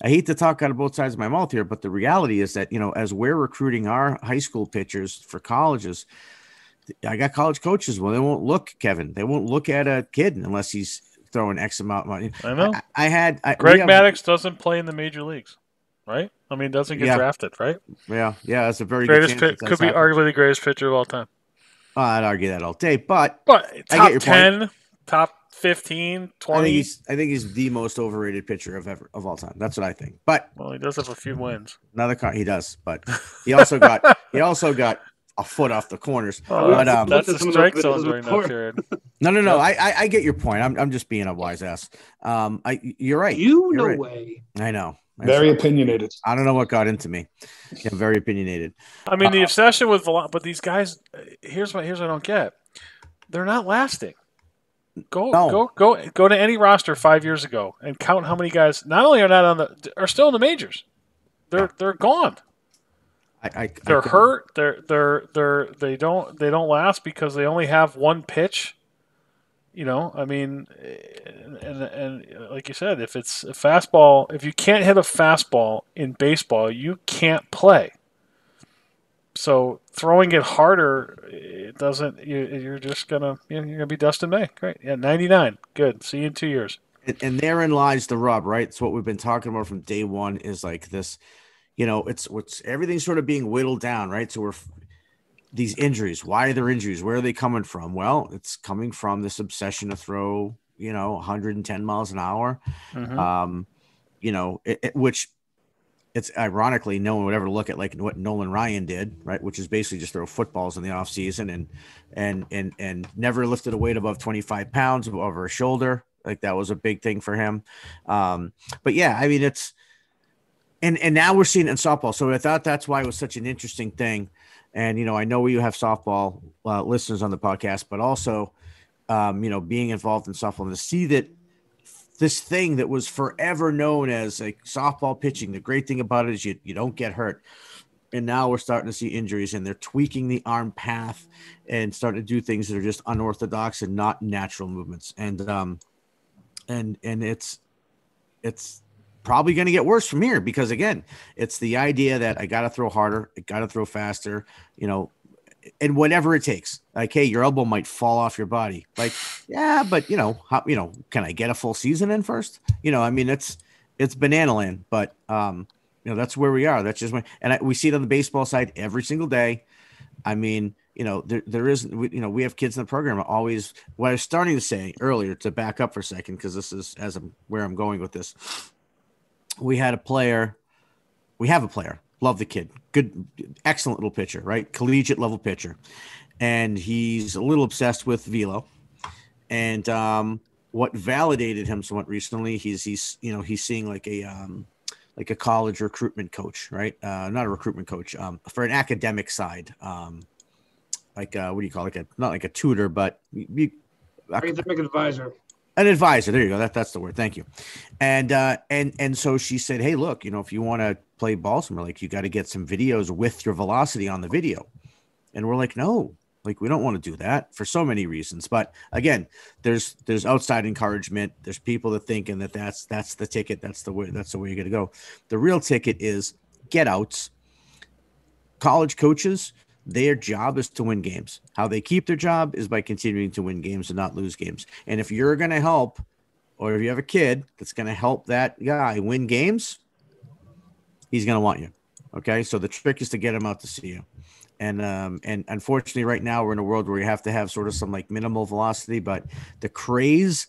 I hate to talk out of both sides of my mouth here, but the reality is that, as we're recruiting our high school pitchers for colleges, I got college coaches. Well, they won't look, Kevin. They won't look at a kid unless he's throwing X amount of money. I know. Greg Maddux doesn't play in the major leagues, right? Doesn't get drafted, right? Yeah, that's a very greatest good chance. Could be arguably the greatest pitcher of all time. I'd argue that all day, but top I get your 10, point. top 15, 20. I think he's the most overrated pitcher of all time. That's what I think. But he does have a few wins. He does, but he also got a foot off the corners. But that's the strike zone during that period. No. I get your point. I'm just being a wise ass. You're right. No way. I know. Very opinionated. I don't know what got into me. Yeah, very opinionated. The obsession with but these guys. Here's what I don't get. They're not lasting. Go to any roster 5 years ago and count how many guys not only are still in the majors. They're gone. They're hurt. They don't last because they only have one pitch. And like you said, if it's a fastball, if you can't hit a fastball in baseball, you can't play. So throwing it harder, it doesn't. You're just you're gonna be Dustin May. Great, 99, good. See you in 2 years. And therein lies the rub, right? It's what we've been talking about from day one. Is like this, it's everything's sort of being whittled down, right? So these injuries. Why are there injuries? Where are they coming from? Well, it's coming from this obsession to throw, 110 miles an hour. Mm-hmm. Which. It's ironically, no one would ever look at like what Nolan Ryan did, right? Which is basically just throw footballs in the off season and never lifted a weight above 25 pounds over a shoulder. Like that was a big thing for him. But yeah, it's, and now we're seeing it in softball. So I thought that's why it was such an interesting thing. And, I know you have softball listeners on the podcast, but also, being involved in softball and to see that, this thing that was forever known as like softball pitching. The great thing about it is you don't get hurt. And now we're starting to see injuries and they're tweaking the arm path and starting to do things that are just unorthodox and not natural movements. And it's probably going to get worse from here because again, it's the idea that I got to throw harder. I got to throw faster, and whatever it takes. Like, hey, your elbow might fall off your body. Like, yeah, but can I get a full season in first? It's banana land, but that's where we are. That's just we see it on the baseball side every single day. There is, we have kids in the program always. What I was starting to say earlier to back up for a second, because this is where I'm going with this. we had a player. We have a player. Love the kid. Good, excellent little pitcher, right? Collegiate level pitcher. And he's a little obsessed with velo. And what validated him somewhat recently, he's seeing like a college recruitment coach, right? Not a recruitment coach, for an academic side. What do you call it? Not like a tutor, but Academic advisor. An advisor. There you go. That's the word. Thank you. And so she said, hey, look, if you want to play ball somewhere, like, you got to get some videos with your velocity on the video. And we're like, no, like, we don't want to do that for so many reasons. But again, there's outside encouragement. There's people that thinking that's the ticket. That's the way you're going to go. The real ticket is get outs. College coaches, their job is to win games. How they keep their job is by continuing to win games and not lose games. And if you're going to help, or if you have a kid that's going to help that guy win games, he's going to want you. Okay. So the trick is to get him out to see you. And unfortunately right now we're in a world where you have to have sort of some like minimal velocity, but the craze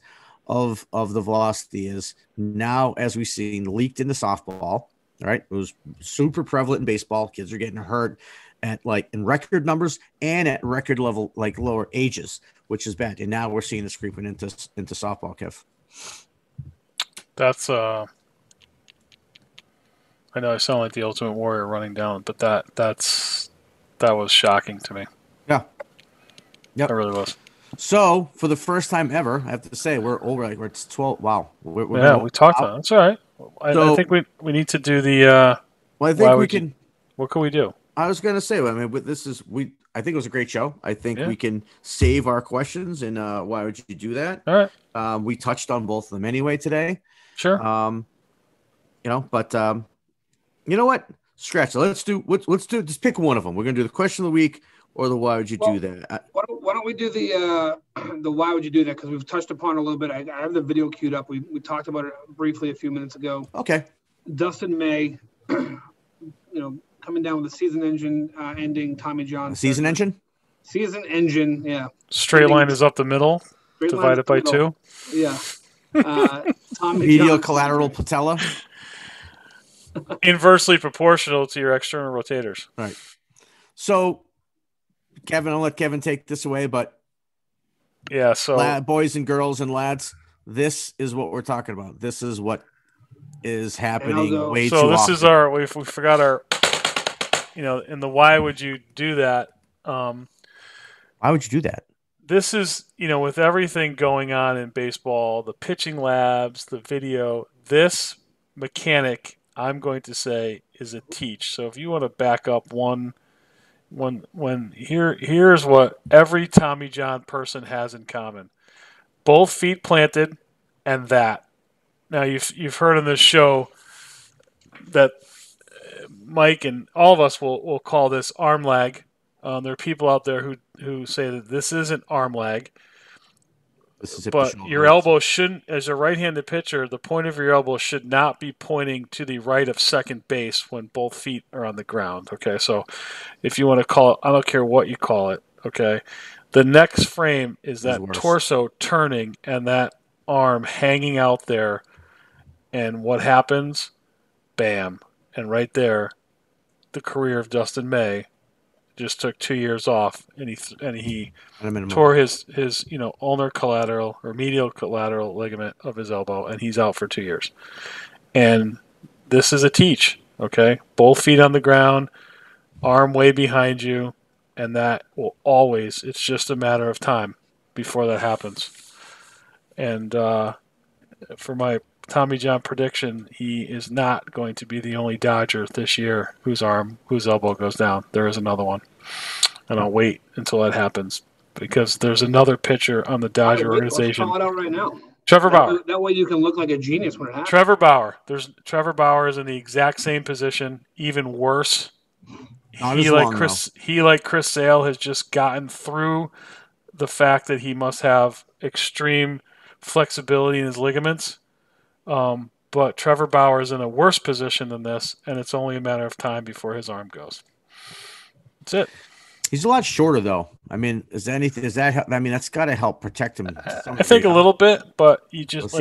of the velocity is now, as we've seen, leaked into softball, right? It was super prevalent in baseball. Kids are getting hurt at like in record numbers and at record level, like lower ages, which is bad. And now we're seeing this creeping into softball, Kev. That's I know I sound like the Ultimate Warrior running down, but that was shocking to me. Yeah. Yep. It really was. So for the first time ever, I have to say we're over. Like, it's 12. Wow. We talked about it. That's all right. I think we need to do the. Well, I think we can. What can we do? I was going to say, I mean, I think it was a great show. I think we can save our questions, and why would you do that? All right. We touched on both of them anyway today. Sure. But you know what? Scratch it. Let's do just pick one of them. We're going to do the question of the week or the why would you do that? Why don't we do the why would you do that? Because we've touched upon it a little bit. I have the video queued up. We talked about it briefly a few minutes ago. Okay. Dustin May, coming down with the season engine ending. Tommy John. Season engine? Season engine, yeah. Straight line is up the middle, divided by 2. Yeah. Tommy medial John collateral patella. Inversely proportional to your external rotators. Right. So, Kevin, I'll let Kevin take this away, but yeah, so boys and girls and lads, this is what we're talking about. This is what is happening way too often. So this is we forgot our, in the why would you do that? Why would you do that? This is, with everything going on in baseball, the pitching labs, the video, this mechanic, I'm going to say, is a teach. So if you want to back up here's what every Tommy John person has in common: both feet planted, and that. Now you've heard on this show that Mike and all of us will call this arm lag. There are people out there who say that this isn't arm lag. But your elbow shouldn't, as a right-handed pitcher, the point of your elbow should not be pointing to the right of second base when both feet are on the ground. Okay, so if you want to call it, I don't care what you call it. Okay, the next frame is that torso turning and that arm hanging out there, and what happens? Bam! And right there, the career of Dustin May just took 2 years off, and he tore his ulnar collateral or medial collateral ligament of his elbow, and he's out for 2 years. And this is a teach, okay? Both feet on the ground, arm way behind you, and that will always, it's just a matter of time before that happens. And for my Tommy John prediction, he is not going to be the only Dodger this year whose elbow goes down. There is another one. And I'll wait until that happens, because there's another pitcher on the Dodger organization. Let's call it out right now. Trevor Bauer. That way you can look like a genius when it happens. Trevor Bauer. Trevor Bauer is in the exact same position, even worse. He, like Chris Sale, has just gotten through the fact that he must have extreme flexibility in his ligaments. But Trevor Bauer is in a worse position than this, and it's only a matter of time before his arm goes. That's it. He's a lot shorter, though. I mean, is that? I mean, that's got to help protect him. I think a little bit, but you just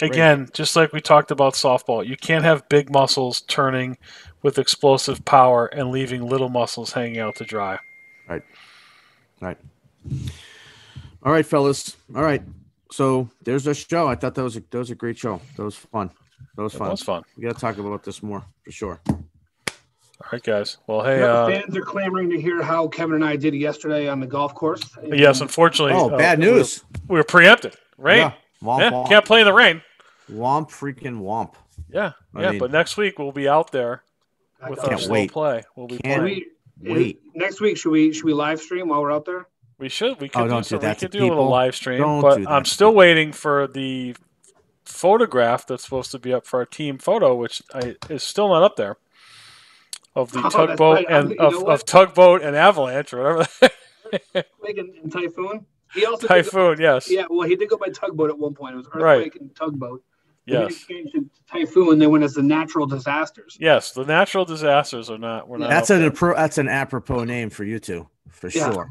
again, just like we talked about softball, you can't have big muscles turning with explosive power and leaving little muscles hanging out to dry. Right. All right, fellas. All right. So there's our show. I thought that was a great show. That was fun. It was fun. We got to talk about this more for sure. All right, guys. Well, hey, fans are clamoring to hear how Kevin and I did yesterday on the golf course. Yes, unfortunately. Oh, bad news. We were preempted. Rain. Yeah. Womp. Can't play in the rain. Womp freaking womp. Yeah. But next week we'll be out there with our slow play. We'll be playing. Wait. Next week, should we live stream while we're out there? We should. We could don't do that. We could do a little live stream, Don't but do that I'm still waiting for the photograph that's supposed to be up for our team photo, which is still not up there. Of the tugboat of tugboat and avalanche or whatever. And Typhoon. He also Typhoon, yes. Yeah, well, he did go by tugboat at one point. It was earthquake and tugboat. Yes. He changed to Typhoon. They went as the natural disasters. Yes, the natural disasters are not. We're not. That's an apropos name for you two, for sure.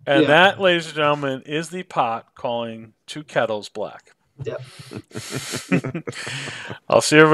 And that, ladies and gentlemen, is the pot calling two kettles black. Yep. I'll see everybody.